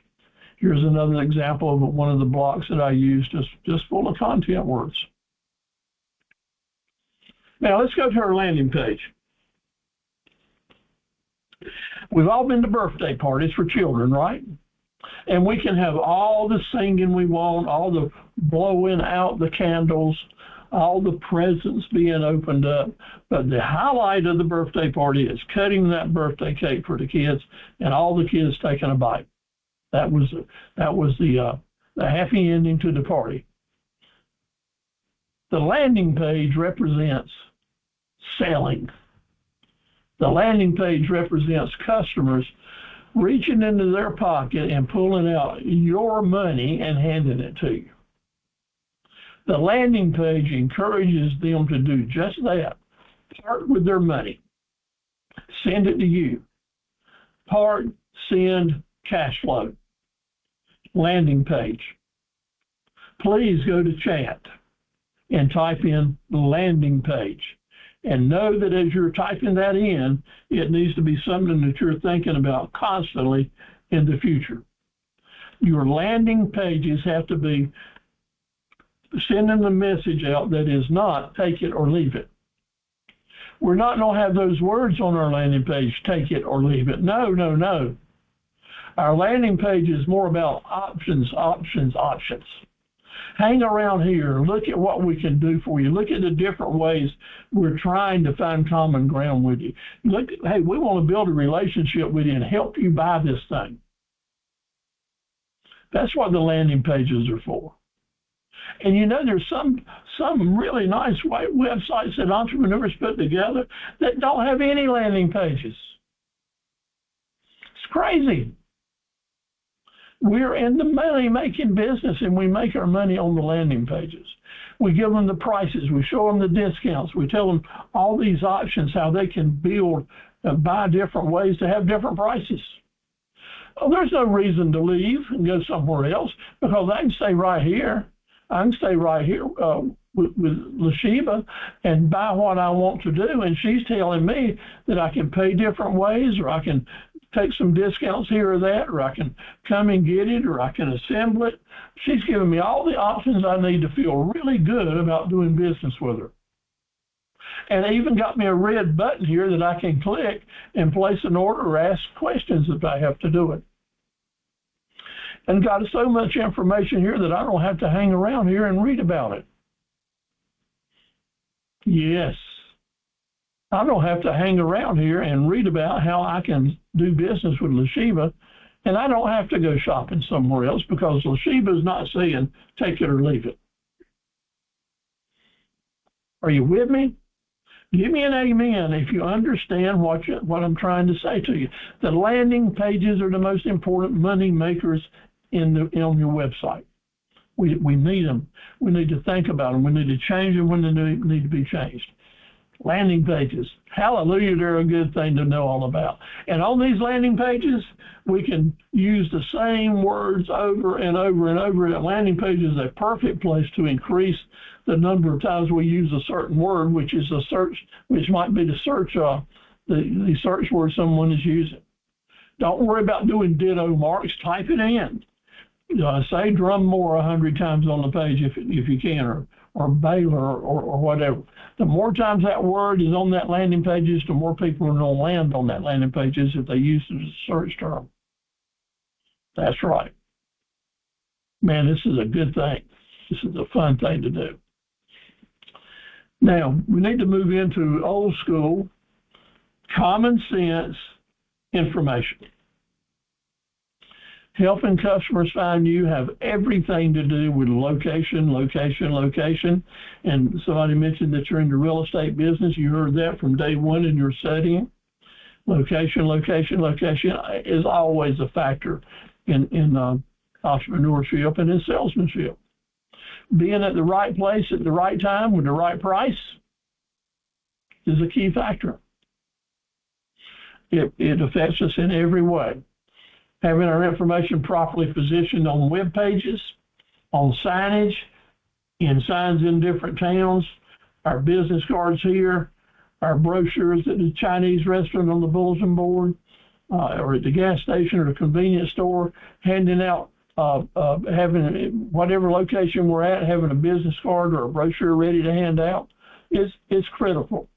Here's another example of one of the blocks that I used, just full of content words. Now let's go to our landing page. We've all been to birthday parties for children, right? And we can have all the singing we want, all the blowing out the candles, all the presents being opened up. But the highlight of the birthday party is cutting that birthday cake for the kids and all the kids taking a bite. That was the happy ending to the party. The landing page represents selling. The landing page represents customers reaching into their pocket and pulling out your money and handing it to you. The landing page encourages them to do just that. Part with their money. Send it to you. Part, send, cash flow. Landing page. Please go to chat and type in landing page. And know that as you're typing that in, it needs to be something that you're thinking about constantly in the future. Your landing pages have to be sending the message out that is not take it or leave it. We're not going to have those words on our landing page, take it or leave it. No, no, no. Our landing page is more about options, options, options. Hang around here. Look at what we can do for you. Look at the different ways we're trying to find common ground with you. Look, hey, we want to build a relationship with you and help you buy this thing. That's what the landing pages are for. And you know, there's some really nice websites that entrepreneurs put together that don't have any landing pages. It's crazy. We're in the money-making business, and we make our money on the landing pages. We give them the prices. We show them the discounts. We tell them all these options, how they can build, buy different ways to have different prices. Well, there's no reason to leave and go somewhere else because I can stay right here. I can stay right here with LaShiva and buy what I want to do, and she's telling me that I can pay different ways, or I can take some discounts here or that, or I can come and get it, or I can assemble it. She's giving me all the options I need to feel really good about doing business with her. And I even got me a red button here that I can click and place an order or ask questions if I have to do it. And got so much information here that I don't have to hang around here and read about it. Yes. I don't have to hang around here and read about how I can do business with LaShiva, and I don't have to go shopping somewhere else because LaShiva is not saying take it or leave it. Are you with me? Give me an amen if you understand what I'm trying to say to you. The landing pages are the most important money makers on your website. We need them. We need to think about them. We need to change them when they need to be changed. Landing pages. Hallelujah, they're a good thing to know all about. And on these landing pages, we can use the same words over and over and over. A landing page is a perfect place to increase the number of times we use a certain word, which is a search, which might be the search word someone is using. Don't worry about doing ditto marks. Type it in. Say drum more 100 times on the page if you can, or Baylor or whatever. The more times that word is on that landing pages, the more people are going to land on that landing pages if they use it as a search term. That's right. Man, this is a good thing. This is a fun thing to do. Now, we need to move into old school, common sense information. Helping customers find you have everything to do with location, location, location. And somebody mentioned that you're in the real estate business. You heard that from day one in your studying. Location, location, location is always a factor in entrepreneurship and in salesmanship. Being at the right place at the right time with the right price is a key factor. It affects us in every way. Having our information properly positioned on web pages, on signage, in signs in different towns, our business cards here, our brochures at the Chinese restaurant on the bulletin board, or at the gas station or the convenience store, handing out, having whatever location we're at, having a business card or a brochure ready to hand out, is critical.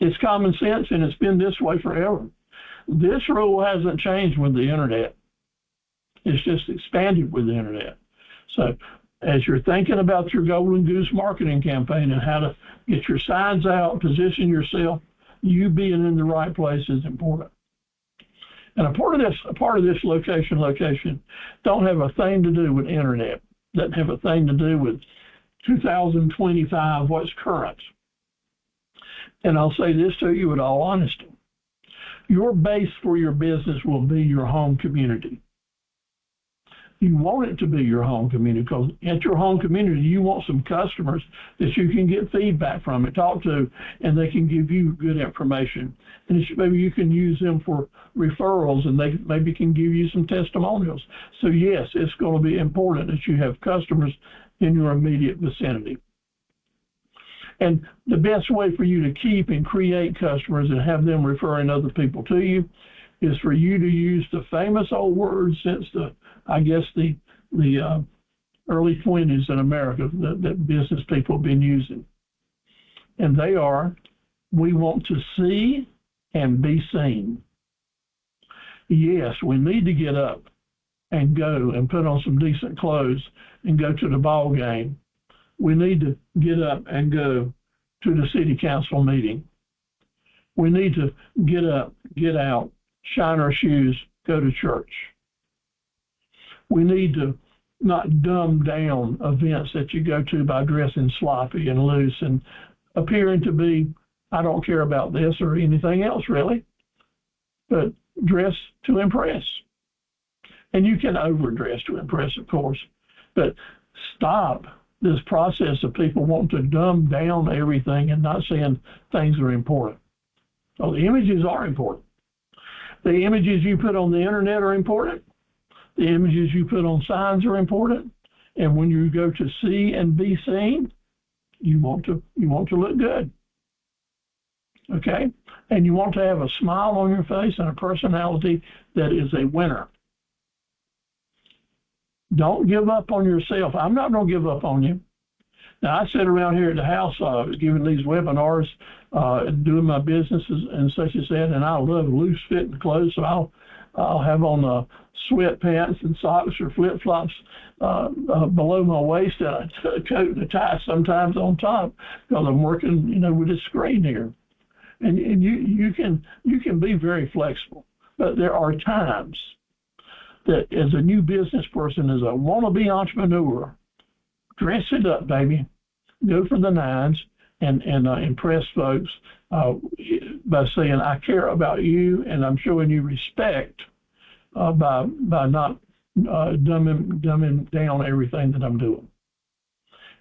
It's common sense, and it's been this way forever. This rule hasn't changed with the internet. It's just expanded with the internet. So as you're thinking about your Golden Goose marketing campaign and how to get your signs out, position yourself, you being in the right place is important. And a part of this location don't have a thing to do with internet. Doesn't have a thing to do with 2025, what's current. And I'll say this to you with all honesty. Your base for your business will be your home community. You want it to be your home community because at your home community, you want some customers that you can get feedback from and talk to, and they can give you good information. And maybe you can use them for referrals, and they maybe can give you some testimonials. So yes, it's going to be important that you have customers in your immediate vicinity. And the best way for you to keep and create customers and have them referring other people to you is for you to use the famous old words since the early 20s in America that business people have been using. And they are, we want to see and be seen. Yes, we need to get up and go and put on some decent clothes and go to the ball game. We need to get up and go to the city council meeting. We need to get up, get out, shine our shoes, go to church. We need to not dumb down events that you go to by dressing sloppy and loose and appearing to be, I don't care about this or anything else really, but dress to impress. And you can overdress to impress, of course, but stop this process of people wanting to dumb down everything and not saying things are important. So the images are important. The images you put on the internet are important. The images you put on signs are important. And when you go to see and be seen, you want to look good. Okay? And you want to have a smile on your face and a personality that is a winner. Don't give up on yourself. I'm not going to give up on you. Now, I sit around here at the house giving these webinars and doing my businesses and such as that, and I love loose-fitting clothes, so I'll have on sweatpants and socks or flip-flops below my waist and a coat and a tie sometimes on top because I'm working, with a screen here. And you can be very flexible, but there are times that as a new business person, as a wannabe entrepreneur, dress it up, baby. Go for the nines and impress folks by saying, I care about you and I'm showing you respect by not dumbing down everything that I'm doing.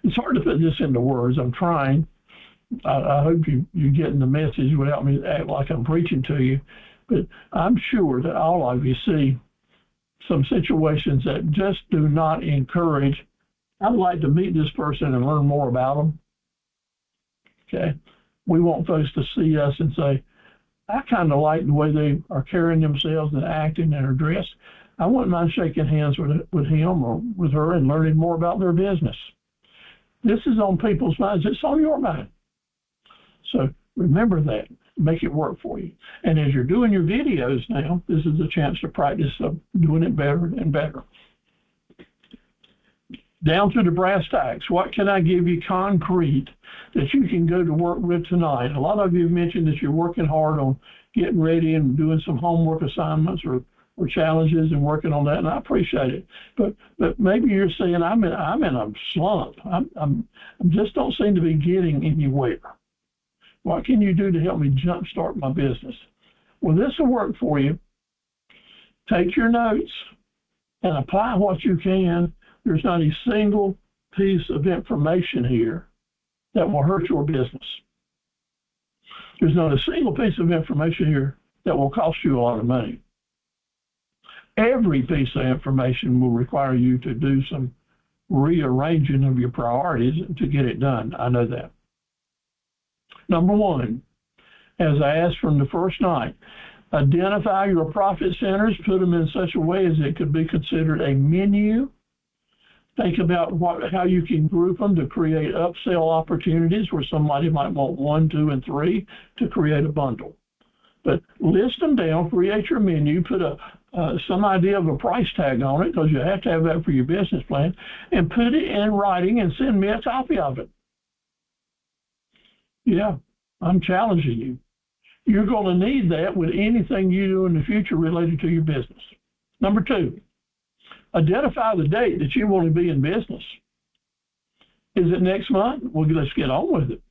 It's hard to put this into words. I'm trying. I hope you're getting the message without me acting like I'm preaching to you. But I'm sure that all of you see some situations that just do not encourage. I'd like to meet this person and learn more about them. Okay? We want folks to see us and say, I kind of like the way they are carrying themselves and acting and are dressed. I wouldn't mind shaking hands with him or with her and learning more about their business. This is on people's minds. It's on your mind. So remember that. Make it work for you. And as you're doing your videos now, this is a chance to practice doing it better and better. Down to the brass tacks. What can I give you concrete that you can go to work with tonight? A lot of you have mentioned that you're working hard on getting ready and doing some homework assignments or challenges and working on that, and I appreciate it. But maybe you're saying I'm in a slump. I'm just don't seem to be getting anywhere. What can you do to help me jumpstart my business? Well, this will work for you. Take your notes and apply what you can. There's not a single piece of information here that will hurt your business. There's not a single piece of information here that will cost you a lot of money. Every piece of information will require you to do some rearranging of your priorities to get it done. I know that. Number one, as I asked from the first night, identify your profit centers, put them in such a way as it could be considered a menu. Think about how you can group them to create upsell opportunities where somebody might want 1, 2, and 3 to create a bundle. But list them down, create your menu, put some idea of a price tag on it because you have to have that for your business plan, and put it in writing and send me a copy of it. Yeah, I'm challenging you. You're going to need that with anything you do in the future related to your business. Number 2, identify the date that you want to be in business. Is it next month? Well, let's get on with it.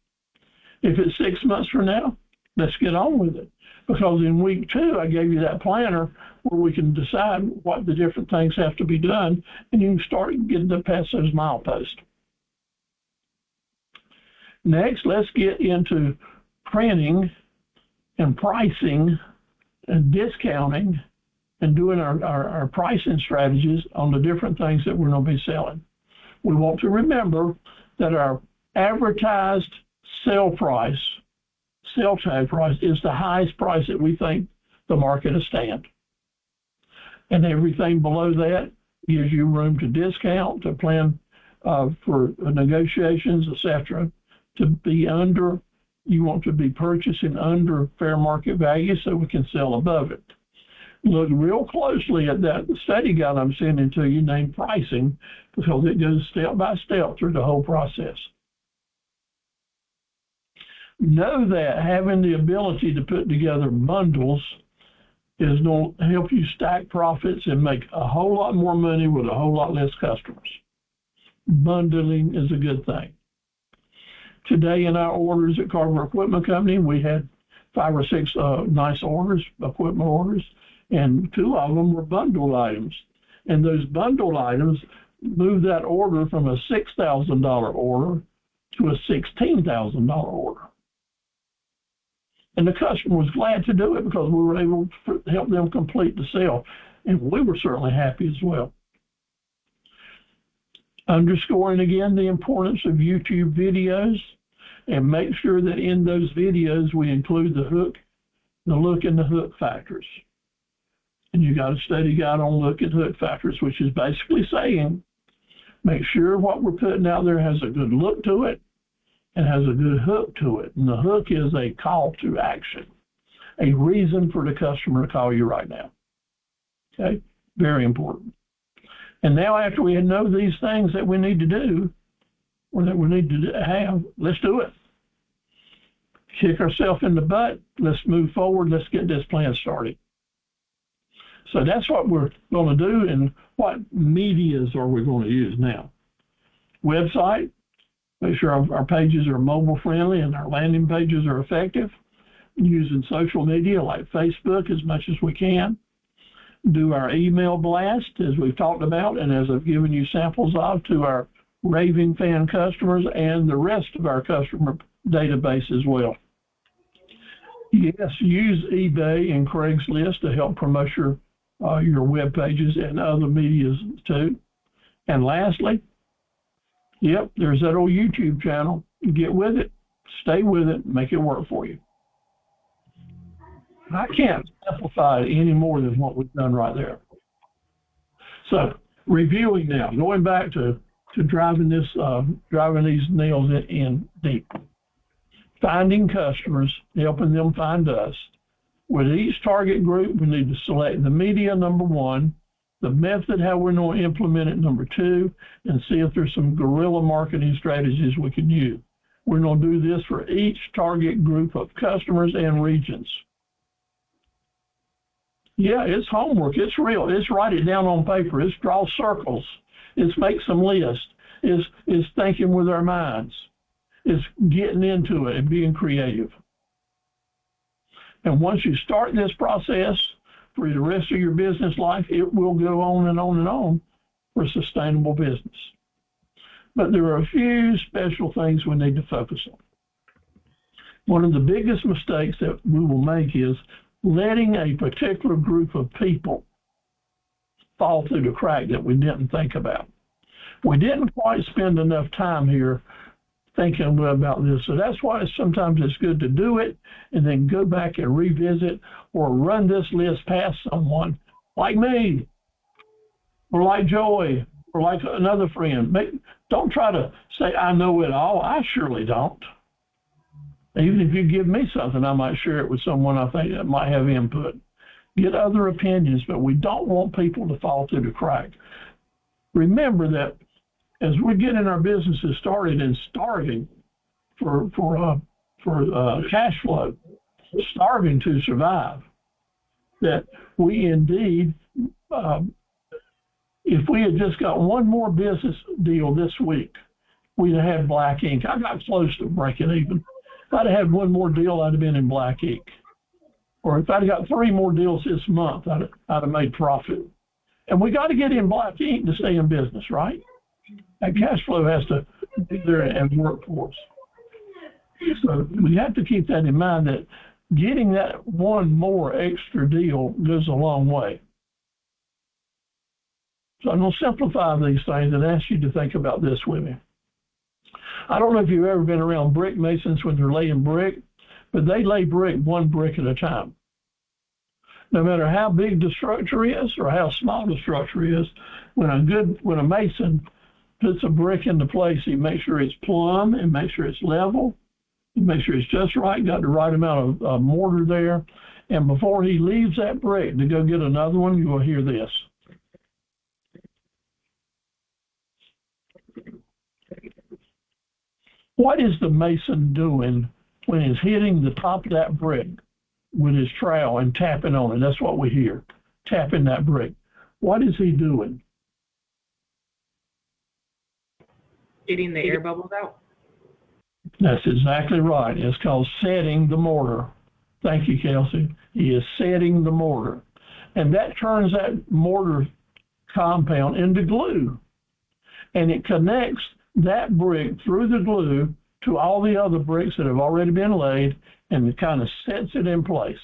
If it's 6 months from now, let's get on with it. Because in week 2, I gave you that planner where we can decide what the different things have to be done, and you can start getting to pass those mileposts. Next, let's get into printing and pricing and discounting and doing our pricing strategies on the different things that we're going to be selling. We want to remember that our advertised sale tag price is the highest price that we think the market will stand. And everything below that gives you room to discount, to plan for negotiations, etc. To be under, you want to be purchasing under fair market value so we can sell above it. Look real closely at that study guide I'm sending to you named pricing, because it goes step by step through the whole process. Know that having the ability to put together bundles is going to help you stack profits and make a whole lot more money with a whole lot less customers. Bundling is a good thing. Today in our orders at Carver Equipment Company, we had 5 or 6 nice orders, equipment orders, and 2 of them were bundle items. And those bundle items moved that order from a $6,000 order to a $16,000 order. And the customer was glad to do it because we were able to help them complete the sale. And we were certainly happy as well. Underscoring again the importance of YouTube videos, and make sure that in those videos we include the look and the hook factors. And you got a study guide on look and hook factors, which is basically saying, make sure what we're putting out there has a good look to it and has a good hook to it. And the hook is a call to action, a reason for the customer to call you right now. Okay, very important. And now after we know these things that we need to do, or that we need to have, let's do it. Kick ourselves in the butt. Let's move forward. Let's get this plan started. So that's what we're going to do. And what medias are we going to use now? Website. Make sure our pages are mobile friendly and our landing pages are effective. Using social media like Facebook as much as we can. Do our email blast, as we've talked about, and as I've given you samples of, to our raving fan customers and the rest of our customer database as well. Yes, use eBay and Craigslist to help promote your web pages and other medias too. And lastly, yep, there's that old YouTube channel. Get with it, stay with it, make it work for you. I can't simplify it any more than what we've done right there. So reviewing now, going back to driving these nails in deep. Finding customers, helping them find us. With each target group, we need to select the media, number 1, the method, how we're going to implement it, number 2, and see if there's some guerrilla marketing strategies we can use. We're going to do this for each target group of customers and regions. Yeah, it's homework. It's real. It's write it down on paper. It's draw circles. It's make some lists. It's thinking with our minds. It's getting into it and being creative. And once you start this process for the rest of your business life, it will go on and on and on for sustainable business. But there are a few special things we need to focus on. One of the biggest mistakes that we will make is letting a particular group of people fall through the crack that we didn't think about. We didn't quite spend enough time here thinking about this. So that's why sometimes it's good to do it and then go back and revisit or run this list past someone like me or like Joey or like another friend. Don't try to say, I know it all. I surely don't. Even if you give me something, I might share it with someone I think that might have input. Get other opinions, but we don't want people to fall through the crack. Remember that as we're getting our businesses started and starving for cash flow, starving to survive, that we indeed, if we had just got one more business deal this week, we'd have had black ink. I got close to breaking even. If I'd have had one more deal, I'd have been in black ink. Or if I'd have got 3 more deals this month, I'd have made profit. And we got to get in black ink to stay in business, right? That cash flow has to be there and work for us. So we have to keep that in mind, that getting that one more extra deal goes a long way. So I'm going to simplify these things and ask you to think about this with me. I don't know if you've ever been around brick masons when they're laying brick, but they lay brick 1 brick at a time. No matter how big the structure is or how small the structure is, when a mason puts a brick into place, he makes sure it's plumb and makes sure it's level. He makes sure it's just right, got the right amount of mortar there, And before he leaves that brick to go get another one, you will hear this. What is the mason doing when he's hitting the top of that brick with his trowel and tapping on it? That's what we hear, tapping that brick. What is he doing? Getting the air bubbles out. That's exactly right. It's called setting the mortar. Thank you, Kelsey. He is setting the mortar. And that turns that mortar compound into glue. And it connects that brick through the glue to all the other bricks that have already been laid, and it kind of sets it in place.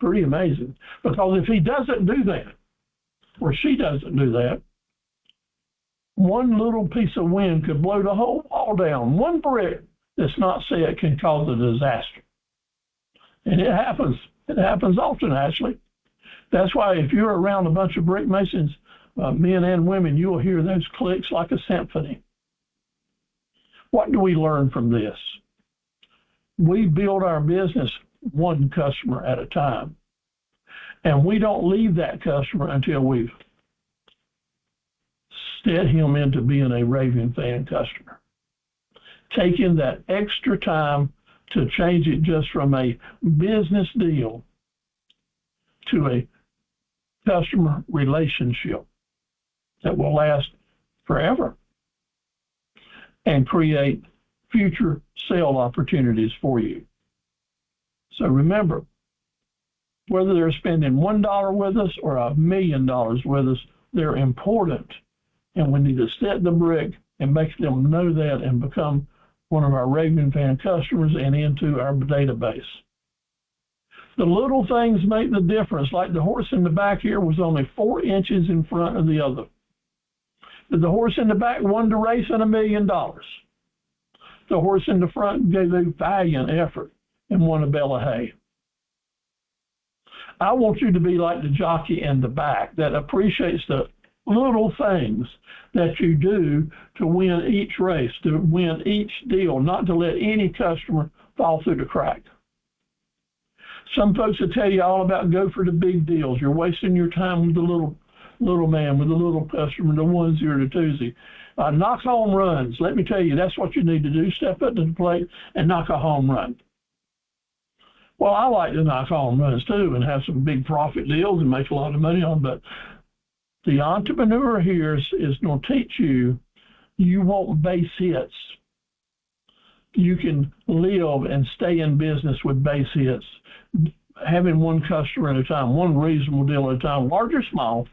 Pretty amazing. Because if he doesn't do that, or she doesn't do that, one little piece of wind could blow the whole wall down. One brick that's not set can cause a disaster. And it happens. It happens often, actually. That's why if you're around a bunch of brick masons, men and women, you will hear those clicks like a symphony. What do we learn from this? We build our business one customer at a time. And we don't leave that customer until we've set him into being a raving fan customer. Taking that extra time to change it just from a business deal to a customer relationship that will last forever and create future sale opportunities for you. So remember, whether they're spending $1 with us or $1 million with us, they're important. And we need to set the brick and make them know that and become one of our raving fan customers and into our database. The little things make the difference. Like the horse in the back here was only 4 inches in front of the other. But the horse in the back won the race and $1 million. The horse in the front gave a valiant effort and won a bale of hay. I want you to be like the jockey in the back that appreciates the little things that you do to win each race, to win each deal, not to let any customer fall through the crack. Some folks will tell you all about go for the big deals. You're wasting your time with the little man, with the little customer, the onesie or the twosie. Knock home runs. Let me tell you, that's what you need to do. Step up to the plate and knock a home run. Well, I like to knock home runs too and have some big profit deals and make a lot of money on, but the entrepreneur here is going to teach you, you want base hits. You can live and stay in business with base hits, having one customer at a time, one reasonable deal at a time, large or small,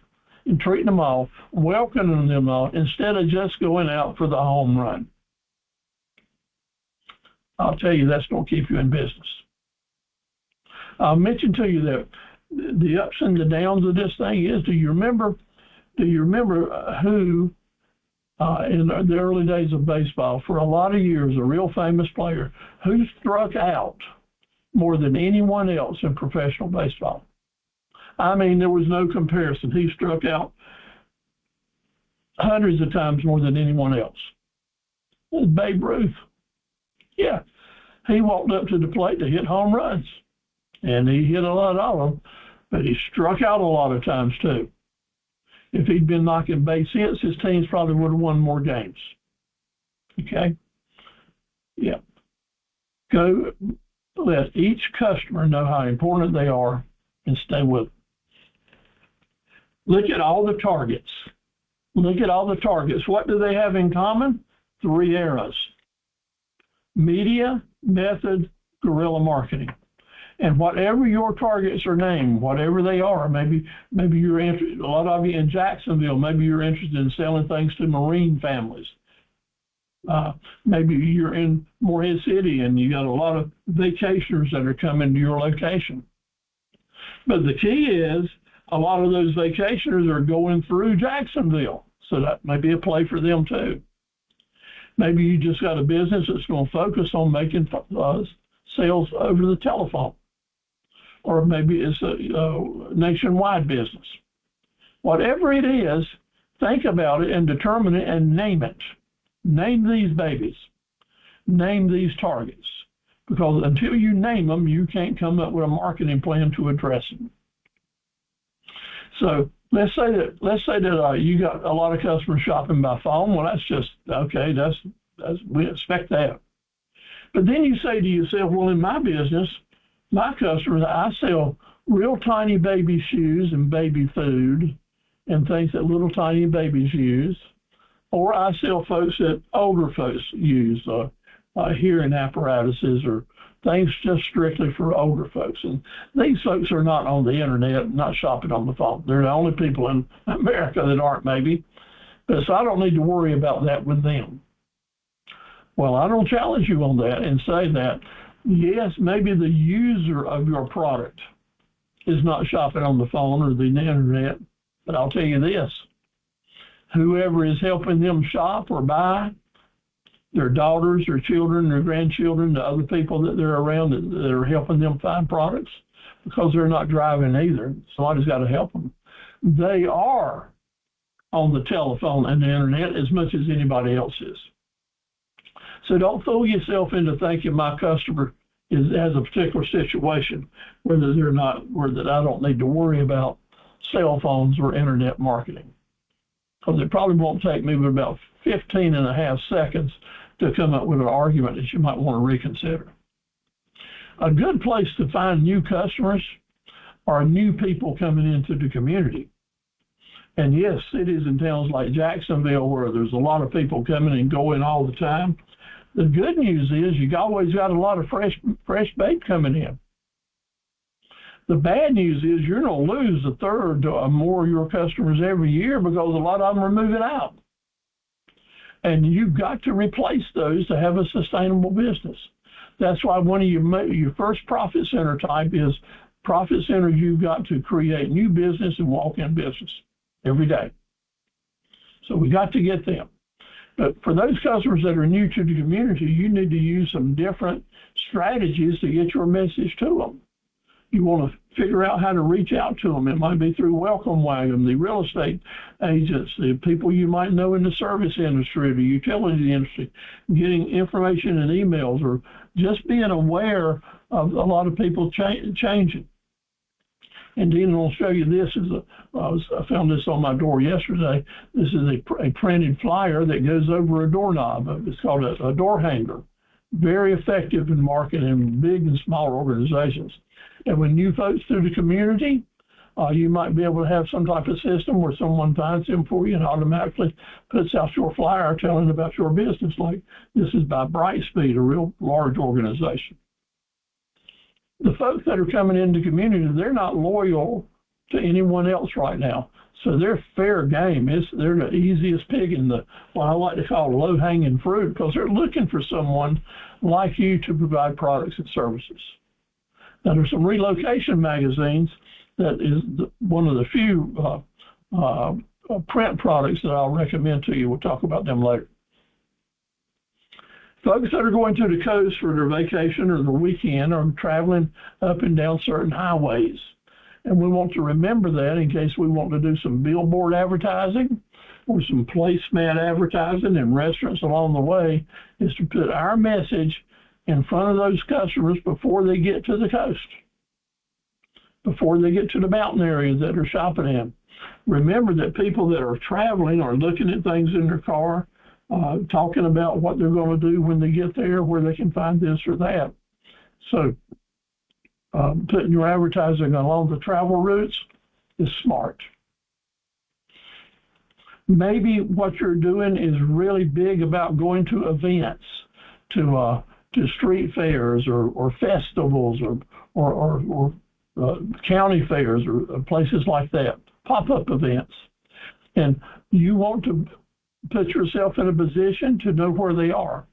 and treating them all, welcoming them all, instead of just going out for the home run. I'll tell you, that's going to keep you in business. I'll mention to you that the ups and the downs of this thing is, do you remember who, in the early days of baseball, for a lot of years, a real famous player who struck out more than anyone else in professional baseball? I mean, there was no comparison. He struck out hundreds of times more than anyone else. It was Babe Ruth. Yeah, he walked up to the plate to hit home runs, and he hit a lot of them, but he struck out a lot of times too. If he'd been knocking base hits, his teams probably would have won more games. Okay? Yeah. Go let each customer know how important they are and stay with them. Look at all the targets. Look at all the targets. What do they have in common? 3 arrows. Media, method, guerrilla marketing. And whatever your targets are named, whatever they are, maybe you're interested, a lot of you in Jacksonville, maybe you're interested in selling things to Marine families. Maybe you're in Morehead City and you got a lot of vacationers that are coming to your location. But the key is a lot of those vacationers are going through Jacksonville. So that may be a play for them too. Maybe you just got a business that's going to focus on making sales over the telephone. Or maybe it's a nationwide business. Whatever it is, think about it and determine it and name it. Name these babies. Name these targets. because until you name them, you can't come up with a marketing plan to address them. So let's say that you got a lot of customers shopping by phone. Well, that's just okay. That's we expect that. But then you say to yourself, well, in my business, my customers, I sell real tiny baby shoes and baby food and things that little tiny babies use, or I sell folks that older folks use, hearing apparatuses or things just strictly for older folks. And these folks are not on the internet, not shopping on the phone. They're the only people in America that aren't, maybe. But so I don't need to worry about that with them. Well, I don't challenge you on that and say that, yes, maybe the user of your product is not shopping on the phone or the internet, but I'll tell you this, whoever is helping them shop or buy, their daughters, their children, their grandchildren, the other people that they're around that are helping them find products, because they're not driving either. Somebody's got to help them. They are on the telephone and the internet as much as anybody else is. So don't fool yourself into thinking my customer has a particular situation where they're not, where that I don't need to worry about cell phones or internet marketing. Because it probably won't take me but about 15 and a half seconds to come up with an argument that you might want to reconsider. A good place to find new customers are new people coming into the community. And yes, cities and towns like Jacksonville, where there's a lot of people coming and going all the time, the good news is you always got a lot of fresh bait coming in. The bad news is you're going to lose a third or more of your customers every year because a lot of them are moving out. And you've got to replace those to have a sustainable business. That's why one of your first profit center type is profit centers. You've got to create new business and walk-in business every day. So we got to get them. But for those customers that are new to the community, you need to use some different strategies to get your message to them. You want to figure out how to reach out to them. It might be through Welcome Wagon, the real estate agents, the people you might know in the service industry, the utility industry, getting information and emails, or just being aware of a lot of people changing. And then I'll show you this. I found this on my door yesterday. This is a printed flyer that goes over a doorknob. It's called a door hanger. Very effective in marketing big and small organizations. And when new folks through the community, you might be able to have some type of system where someone finds them for you and automatically puts out your flyer telling about your business, like this is by Brightspeed, a real large organization. The folks that are coming into the community, they're not loyal to anyone else right now. So they're fair game. They're the easiest pig in the, what I like to call low-hanging fruit, because they're looking for someone like you to provide products and services. Now, there's some relocation magazines that is one of the few print products that I'll recommend to you. We'll talk about them later. Folks that are going to the coast for their vacation or the weekend are traveling up and down certain highways. And we want to remember that in case we want to do some billboard advertising or some placemat advertising in restaurants along the way, is to put our message in front of those customers before they get to the coast, before they get to the mountain areas that are shopping in. Remember that people that are traveling are looking at things in their car, talking about what they're going to do when they get there, where they can find this or that. So putting your advertising along the travel routes is smart. Maybe what you're doing is really big about going to events, to street fairs or festivals or county fairs or places like that, pop-up events. And you want to put yourself in a position to know where they are.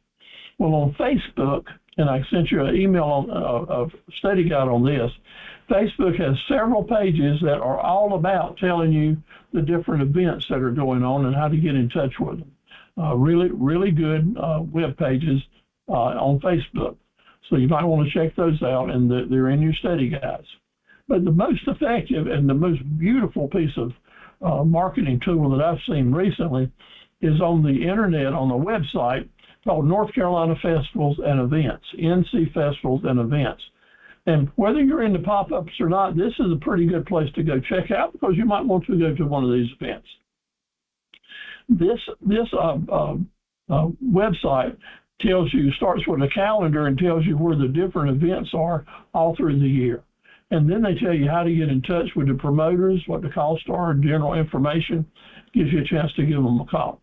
Well, on Facebook, and I sent you an email a study guide on this, Facebook has several pages that are all about telling you the different events that are going on and how to get in touch with them. Really good web pages on Facebook. So you might want to check those out, and they're in your study guides. But the most effective and the most beautiful piece of marketing tool that I've seen recently is on the internet, on the website. called North Carolina Festivals and Events, NC Festivals and Events. And whether you're into pop-ups or not, this is a pretty good place to go check out because you might want to go to one of these events. This website starts with a calendar and tells you where the different events are all through the year. And then they tell you how to get in touch with the promoters, what the costs are, general information, gives you a chance to give them a call.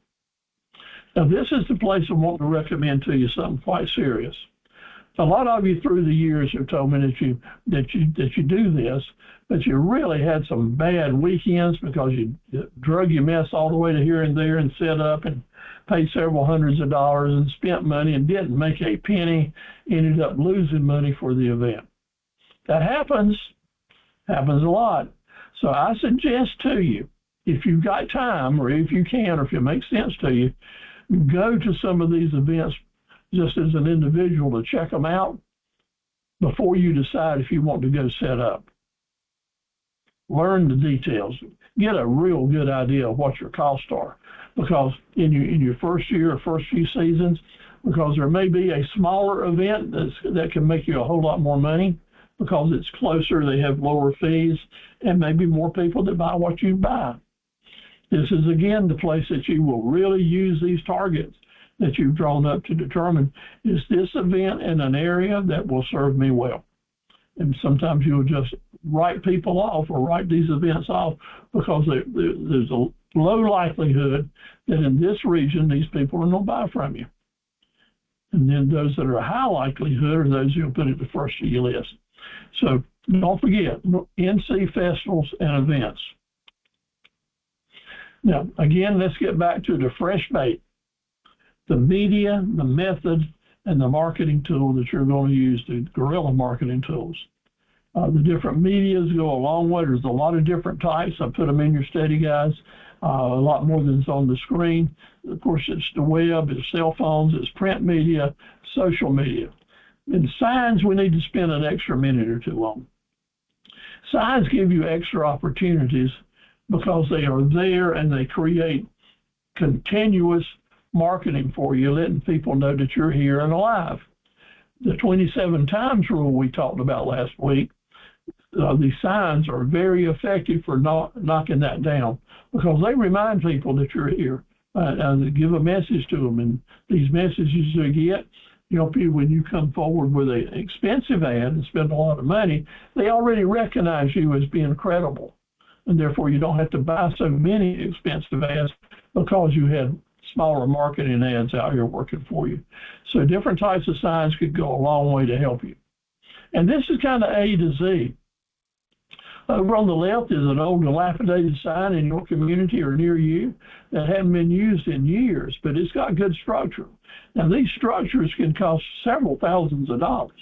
Now, this is the place I want to recommend to you something quite serious. A lot of you through the years have told me that you do this, but you really had some bad weekends because you drug your mess all the way to here and there and set up and paid several hundreds of dollars and spent money and didn't make a penny, ended up losing money for the event. That happens a lot. So I suggest to you, if you've got time or if you can or if it makes sense to you, go to some of these events just as an individual to check them out before you decide if you want to go set up. Learn the details. Get a real good idea of what your costs are, because in your first year or first few seasons, because there may be a smaller event that can make you a whole lot more money because it's closer, they have lower fees, and maybe more people that buy what you buy. This is, again, the place that you will really use these targets that you've drawn up to determine, is this event in an area that will serve me well? And sometimes you'll just write people off or write these events off because there's a low likelihood that in this region, these people are going to buy from you. And then those that are a high likelihood are those you'll put at the first of your list. So don't forget, NC Festivals and Events. Now, again, let's get back to the fresh bait. The media, the method, and the marketing tool that you're going to use, the guerrilla marketing tools. The different medias go a long way. There's a lot of different types. I put them in your study guides, a lot more than is on the screen. Of course, it's the web, it's cell phones, it's print media, social media. And signs, we need to spend an extra minute or two on. Signs give you extra opportunities because they are there and they create continuous marketing for you, letting people know that you're here and alive. The 27 times rule we talked about last week, these signs are very effective for knocking that down because they remind people that you're here and give a message to them. And these messages they get help you when you come forward with an expensive ad and spend a lot of money. They already recognize you as being credible, and therefore you don't have to buy so many expensive ads because you had smaller marketing ads out here working for you. So different types of signs could go a long way to help you. And this is kind of A to Z. Over on the left is an old dilapidated sign in your community or near you that hadn't been used in years, but it's got good structure. Now, these structures can cost several thousands of dollars.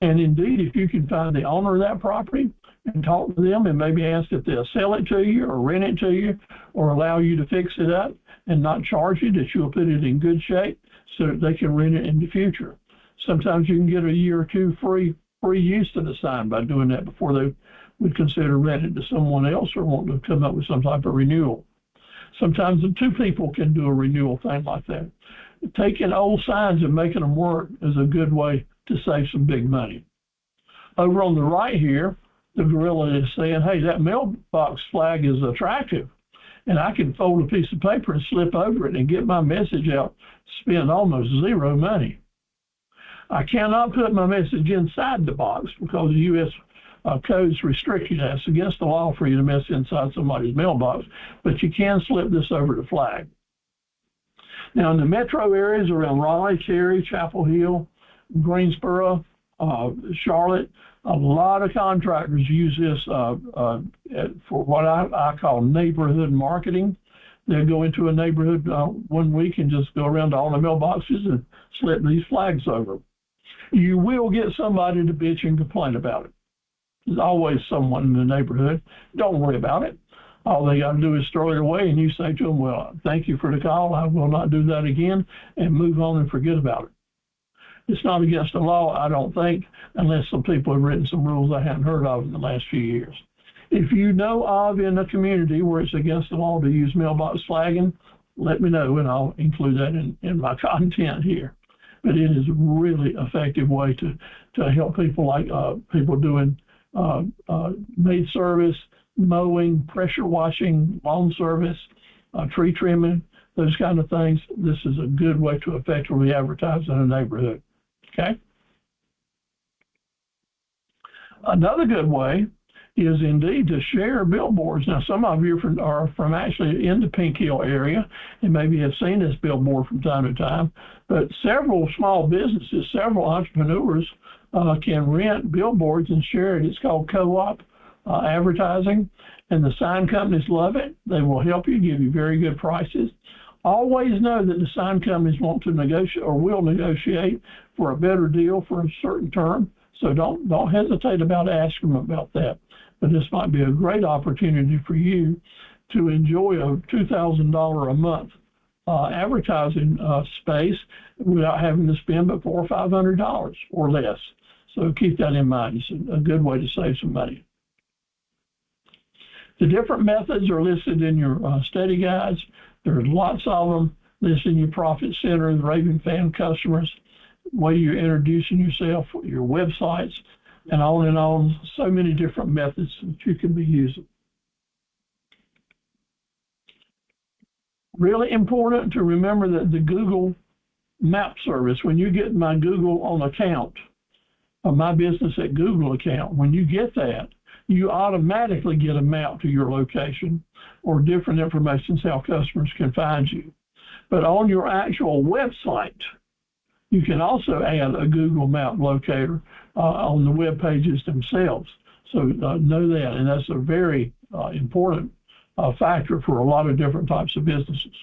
And indeed, if you can find the owner of that property and talk to them and maybe ask if they'll sell it to you or rent it to you or allow you to fix it up and not charge you, that you'll put it in good shape so that they can rent it in the future. Sometimes you can get a year or two free use to the sign by doing that before they would consider renting it to someone else or want to come up with some type of renewal. Sometimes the two people can do a renewal thing like that. Taking old signs and making them work is a good way to save some big money. Over on the right here, the gorilla is saying, hey, that mailbox flag is attractive, and I can fold a piece of paper and slip over it and get my message out, spend almost zero money. I cannot put my message inside the box because the U.S. codes restrict you. It's against the law for you to mess inside somebody's mailbox, but you can slip this over the flag. Now, in the metro areas around Raleigh, Cary, Chapel Hill, Greensboro, Charlotte, a lot of contractors use this for what I call neighborhood marketing. They'll go into a neighborhood 1 week and just go around to all the mailboxes and slip these flags over. You will get somebody to bitch and complain about it. There's always someone in the neighborhood. Don't worry about it. All they got to do is throw it away, and you say to them, well, thank you for the call. I will not do that again, and move on and forget about it. It's not against the law, I don't think, unless some people have written some rules I haven't heard of in the last few years. If you know of in a community where it's against the law to use mailbox flagging, let me know and I'll include that in my content here. But it is a really effective way to help people like people doing maid service, mowing, pressure washing, lawn service, tree trimming, those kind of things. This is a good way to effectively advertise in a neighborhood. Okay. Another good way is indeed to share billboards. Now, some of you are from actually in the Pink Hill area and maybe have seen this billboard from time to time, but several small businesses, several entrepreneurs can rent billboards and share it. It's called co-op advertising, and the sign companies love it. They will help you, give you very good prices. Always know that the sign companies want to negotiate or will negotiate for a better deal for a certain term. So don't hesitate about asking them about that. But this might be a great opportunity for you to enjoy a $2,000 a month advertising space without having to spend but $400 or $500 or less. So keep that in mind. It's a good way to save some money. The different methods are listed in your study guides. There's lots of them listed in your profit center, the Raving Fan customers, way you're introducing yourself, your websites, and on and on. So many different methods that you can be using. Really important to remember that the Google Map service, when you get my Google on account, or my business at Google account, when you get that, you automatically get a map to your location or different information how customers can find you. But on your actual website, you can also add a Google Map locator on the web pages themselves. So know that, and that's a very important factor for a lot of different types of businesses.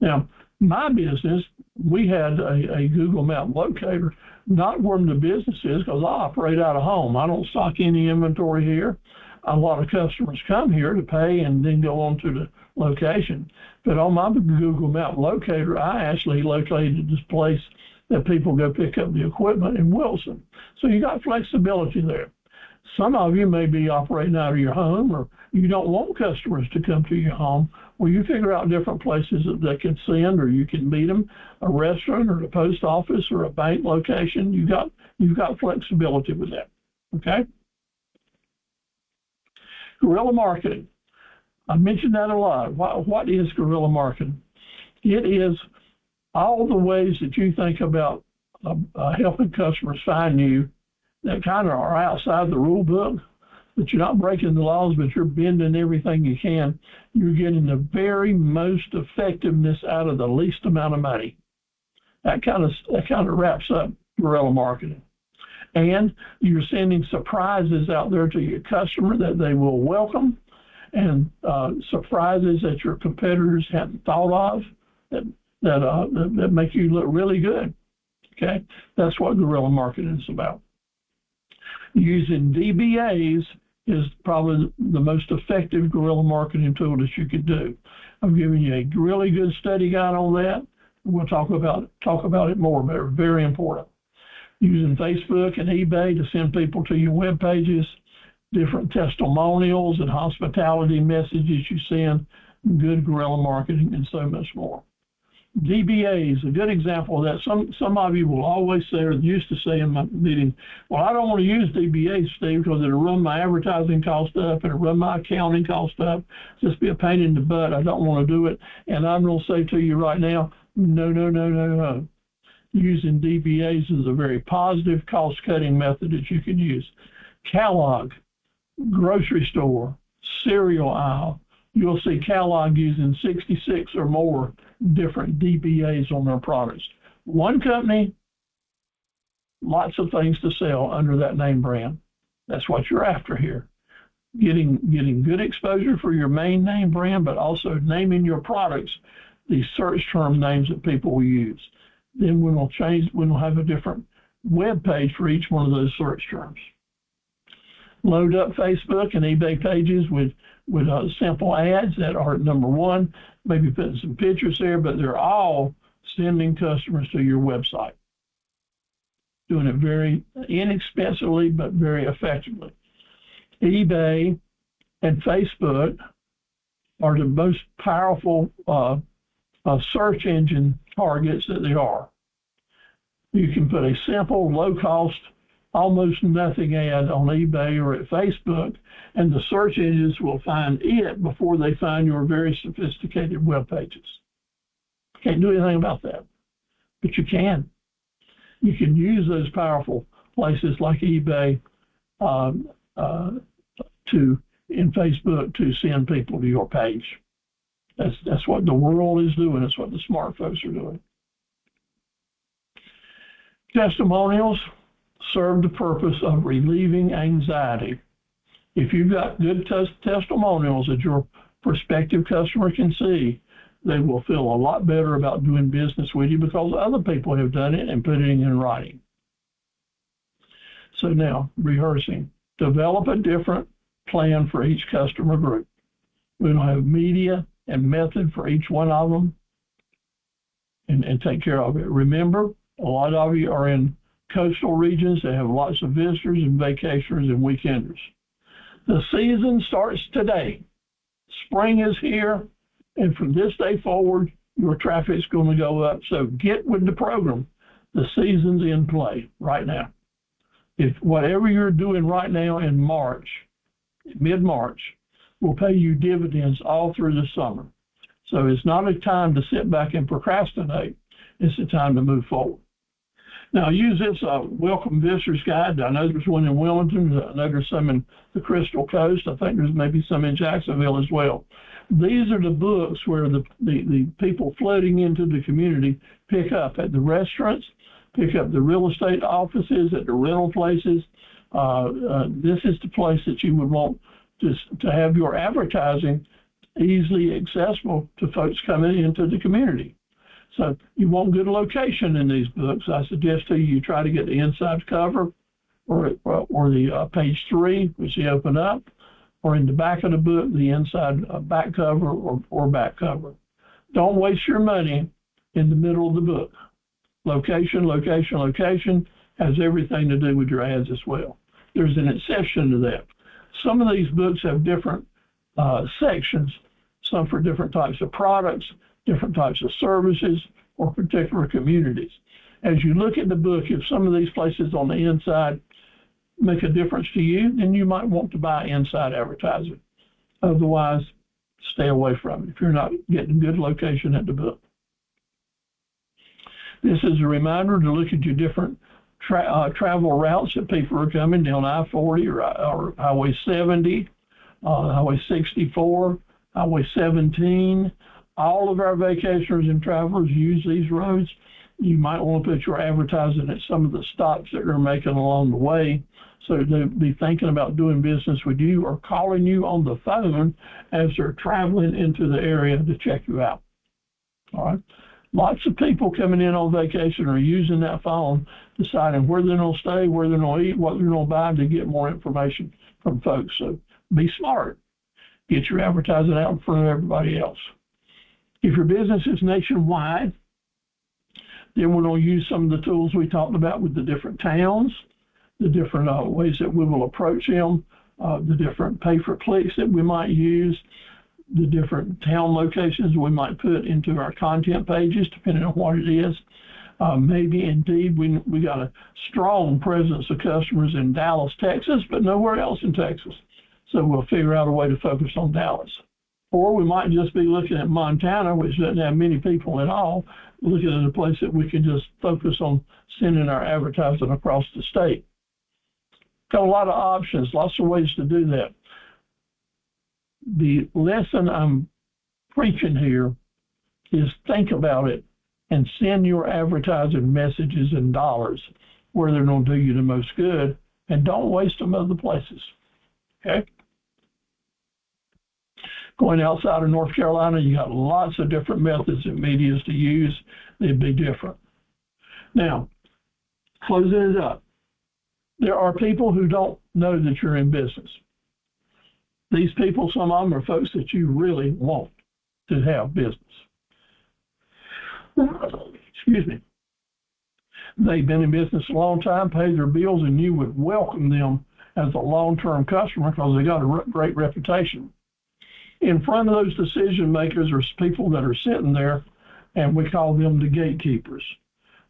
Now, my business, we had a Google Map locator, not where the business is, because I operate out of home. I don't stock any inventory here. A lot of customers come here to pay and then go on to the location. But on my Google Map locator, I actually located this place that people go pick up the equipment in Wilson. So you got flexibility there. Some of you may be operating out of your home, or you don't want customers to come to your home. Well, you figure out different places that they can send, or you can meet them, a restaurant or the post office or a bank location. You've got flexibility with that, okay? Guerrilla marketing. I mentioned that a lot. What is guerrilla marketing? It is all the ways that you think about helping customers find you that kind of are outside the rule book, but you're not breaking the laws, but you're bending everything you can. You're getting the very most effectiveness out of the least amount of money. That kind of wraps up guerrilla marketing. And you're sending surprises out there to your customer that they will welcome, and surprises that your competitors hadn't thought of that make you look really good. Okay, that's what guerrilla marketing is about. Using DBAs is probably the most effective guerrilla marketing tool that you could do. I'm giving you a really good study guide on that. We'll talk about it more, but it's very important. Using Facebook and eBay to send people to your web pages, different testimonials and hospitality messages you send, good guerrilla marketing, and so much more. DBA is a good example of that. Some of you will always say, or used to say in my meeting, well, I don't want to use DBA, Steve, because it'll run my advertising cost up, it'll run my accounting cost up, just be a pain in the butt. I don't want to do it. And I'm going to say to you right now, no. Using DBAs is a very positive cost-cutting method that you can use. Catalog, grocery store, cereal aisle, you'll see Kellogg using 66 or more different DBAs on their products. One company, lots of things to sell under that name brand. That's what you're after here. Getting good exposure for your main name brand, but also naming your products, these search term names that people will use. Then we'll have a different web page for each one of those search terms. Load up Facebook and eBay pages with simple ads that are number one, maybe putting some pictures there, but they're all sending customers to your website. Doing it very inexpensively, but very effectively. eBay and Facebook are the most powerful search engine targets that they are. You can put a simple, low-cost, almost nothing ad on eBay or at Facebook, and the search engines will find it before they find your very sophisticated web pages. Can't do anything about that, but you can. You can use those powerful places like eBay in Facebook to send people to your page. That's what the world is doing. That's what the smart folks are doing. Testimonials serve the purpose of relieving anxiety. If you've got good testimonials that your prospective customer can see, they will feel a lot better about doing business with you because other people have done it and put it in writing. So now, rehearsing. Develop a different plan for each customer group. We're going to have media and method for each one of them and take care of it. Remember, a lot of you are in coastal regions that have lots of visitors and vacationers and weekenders. The season starts today. Spring is here, and from this day forward, your traffic's going to go up. So get with the program. The season's in play right now. If whatever you're doing right now in March, mid-March, will pay you dividends all through the summer. So it's not a time to sit back and procrastinate. It's a time to move forward. Now, use this Welcome Visitors Guide. I know there's one in Wilmington. I know there's some in the Crystal Coast. I think there's maybe some in Jacksonville as well. These are the books where the people flooding into the community pick up at the restaurants, pick up the real estate offices, at the rental places. This is the place that you would want to have your advertising easily accessible to folks coming into the community. So you want good location in these books. I suggest to you try to get the inside cover or the page 3, which you open up, or in the back of the book, the inside back cover or back cover. Don't waste your money in the middle of the book. Location, location, location has everything to do with your ads as well. There's an exception to that. Some of these books have different sections, some for different types of products, different types of services, or particular communities. As you look at the book, if some of these places on the inside make a difference to you, then you might want to buy inside advertising. Otherwise, stay away from it if you're not getting good location at the book. This is a reminder to look at your different travel routes that people are coming down I-40 or Highway 70, Highway 64, Highway 17. All of our vacationers and travelers use these roads. You might want to put your advertising at some of the stops that they're making along the way, so they'll be thinking about doing business with you or calling you on the phone as they're traveling into the area to check you out. All right. Lots of people coming in on vacation are using that phone, deciding where they're going to stay, where they're going to eat, what they're going to buy to get more information from folks. So be smart. Get your advertising out in front of everybody else. If your business is nationwide, then we're going to use some of the tools we talked about with the different towns, the different ways that we will approach them, the different pay-for-clicks that we might use, the different town locations we might put into our content pages, depending on what it is. Maybe indeed we got a strong presence of customers in Dallas, Texas, but nowhere else in Texas. So we'll figure out a way to focus on Dallas. Or we might just be looking at Montana, which doesn't have many people at all, looking at a place that we can just focus on sending our advertising across the state. Got a lot of options, lots of ways to do that. The lesson I'm preaching here is think about it and send your advertising messages in dollars where they're going to do you the most good, and don't waste them other places, okay? Going outside of North Carolina, you got lots of different methods and medias to use. They'd be different. Now, closing it up, there are people who don't know that you're in business. These people, some of them are folks that you really want to have business. Excuse me. They've been in business a long time, paid their bills, and you would welcome them as a long-term customer because they got a great reputation. In front of those decision makers or people that are sitting there, and we call them the gatekeepers.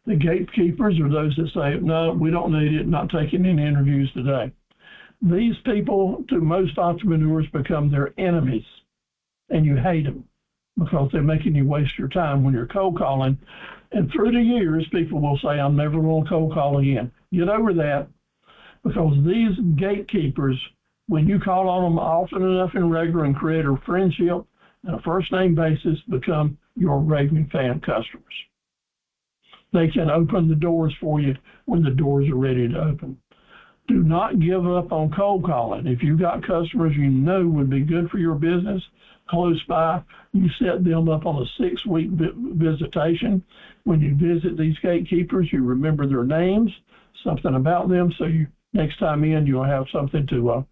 The gatekeepers are those that say, no, we don't need it, not taking any interviews today. These people, to most entrepreneurs, become their enemies, and you hate them because they're making you waste your time when you're cold calling. And through the years, people will say, I'm never going to cold call again. Get over that, because these gatekeepers, when you call on them often enough and regular and create a friendship and a first name basis, become your raving fan customers. They can open the doors for you when the doors are ready to open. Do not give up on cold calling. If you've got customers you know would be good for your business close by, you set them up on a 6-week visitation. When you visit these gatekeepers, you remember their names, something about them, so you next time in you'll have something to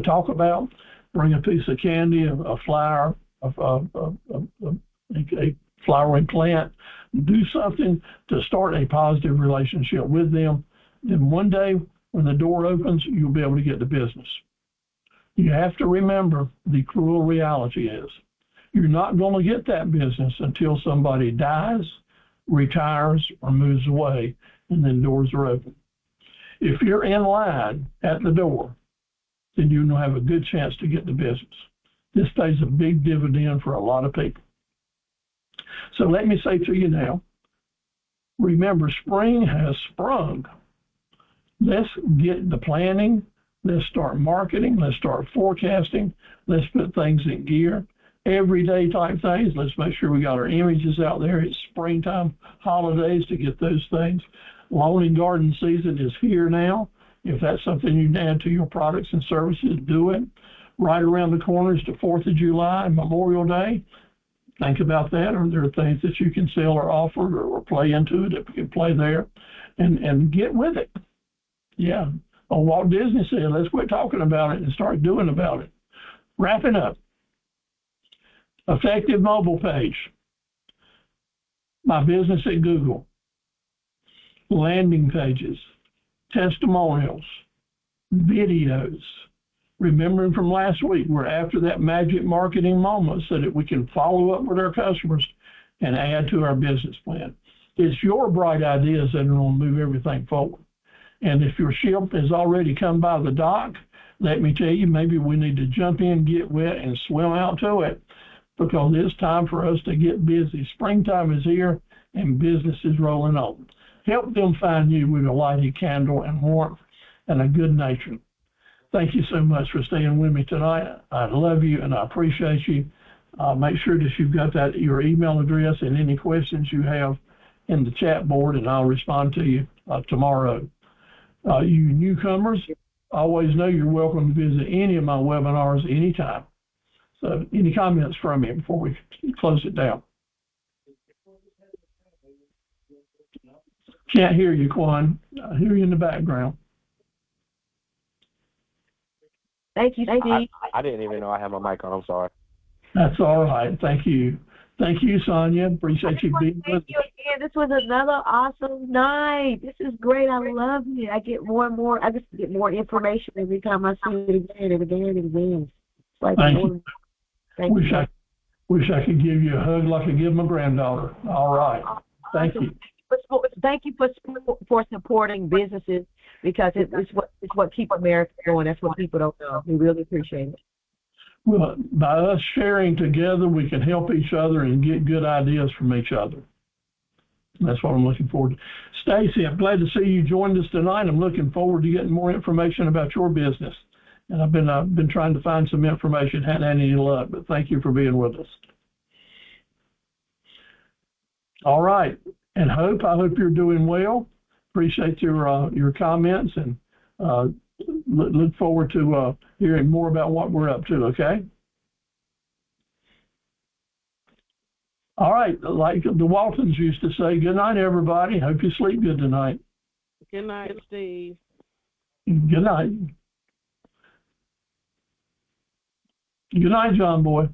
talk about. Bring a piece of candy, a flower, a flowering plant. Do something to start a positive relationship with them. Then one day when the door opens, you'll be able to get the business. You have to remember the cruel reality is you're not going to get that business until somebody dies, retires, or moves away, and then doors are open. If you're in line at the door, then you'll have a good chance to get the business. This pays a big dividend for a lot of people. So let me say to you now, remember, spring has sprung. Let's get the planning. Let's start marketing. Let's start forecasting. Let's put things in gear. Everyday type things. Let's make sure we got our images out there. It's springtime holidays to get those things. Lawn and garden season is here now. If that's something you can add to your products and services, do it. Right around the corner is the 4th of July and Memorial Day. Think about that. Are there things that you can sell or offer or play into it if you can play there and get with it? Yeah. Oh, Walt Disney said, let's quit talking about it and start doing about it. Wrapping up. Effective mobile page. My business at Google. Landing pages. Testimonials. Videos. Remembering from last week, we're after that magic marketing moment so that we can follow up with our customers and add to our business plan. It's your bright ideas that are going to move everything forward. And if your ship has already come by the dock, let me tell you, maybe we need to jump in, get wet, and swim out to it, because it's time for us to get busy. Springtime is here, and business is rolling on. Help them find you with a lighted candle and warmth and a good nature. Thank you so much for staying with me tonight. I love you, and I appreciate you. Make sure that you've got your email address and any questions you have in the chat board, and I'll respond to you tomorrow. You newcomers, always know you're welcome to visit any of my webinars anytime. So any comments from you before we close it down? Can't hear you, Quan. I hear you in the background. Thank you, Steve. I didn't even know I had my mic on. I'm sorry. That's all right. Thank you. Thank you, Sonia. Appreciate you being with us. Thank you again. This was another awesome night. This is great. I love it. I get more and more. I just get more information every time I see it again and again and again. It's like Thank you. Thank you. Wish I could give you a hug like I give my granddaughter. All right. Thank you. Thank you for supporting businesses, because it's what keep America going. That's what people don't know. We really appreciate it. Well, by us sharing together, we can help each other and get good ideas from each other. That's what I'm looking forward to. Stacy, I'm glad to see you joined us tonight. I'm looking forward to getting more information about your business. And I've been trying to find some information, hadn't had any luck, but thank you for being with us. All right. And I hope you're doing well. Appreciate your comments, and look forward to hearing more about what we're up to, okay? All right, like the Waltons used to say, good night, everybody. Hope you sleep good tonight. Good night, Steve. Good night. Good night, John Boy.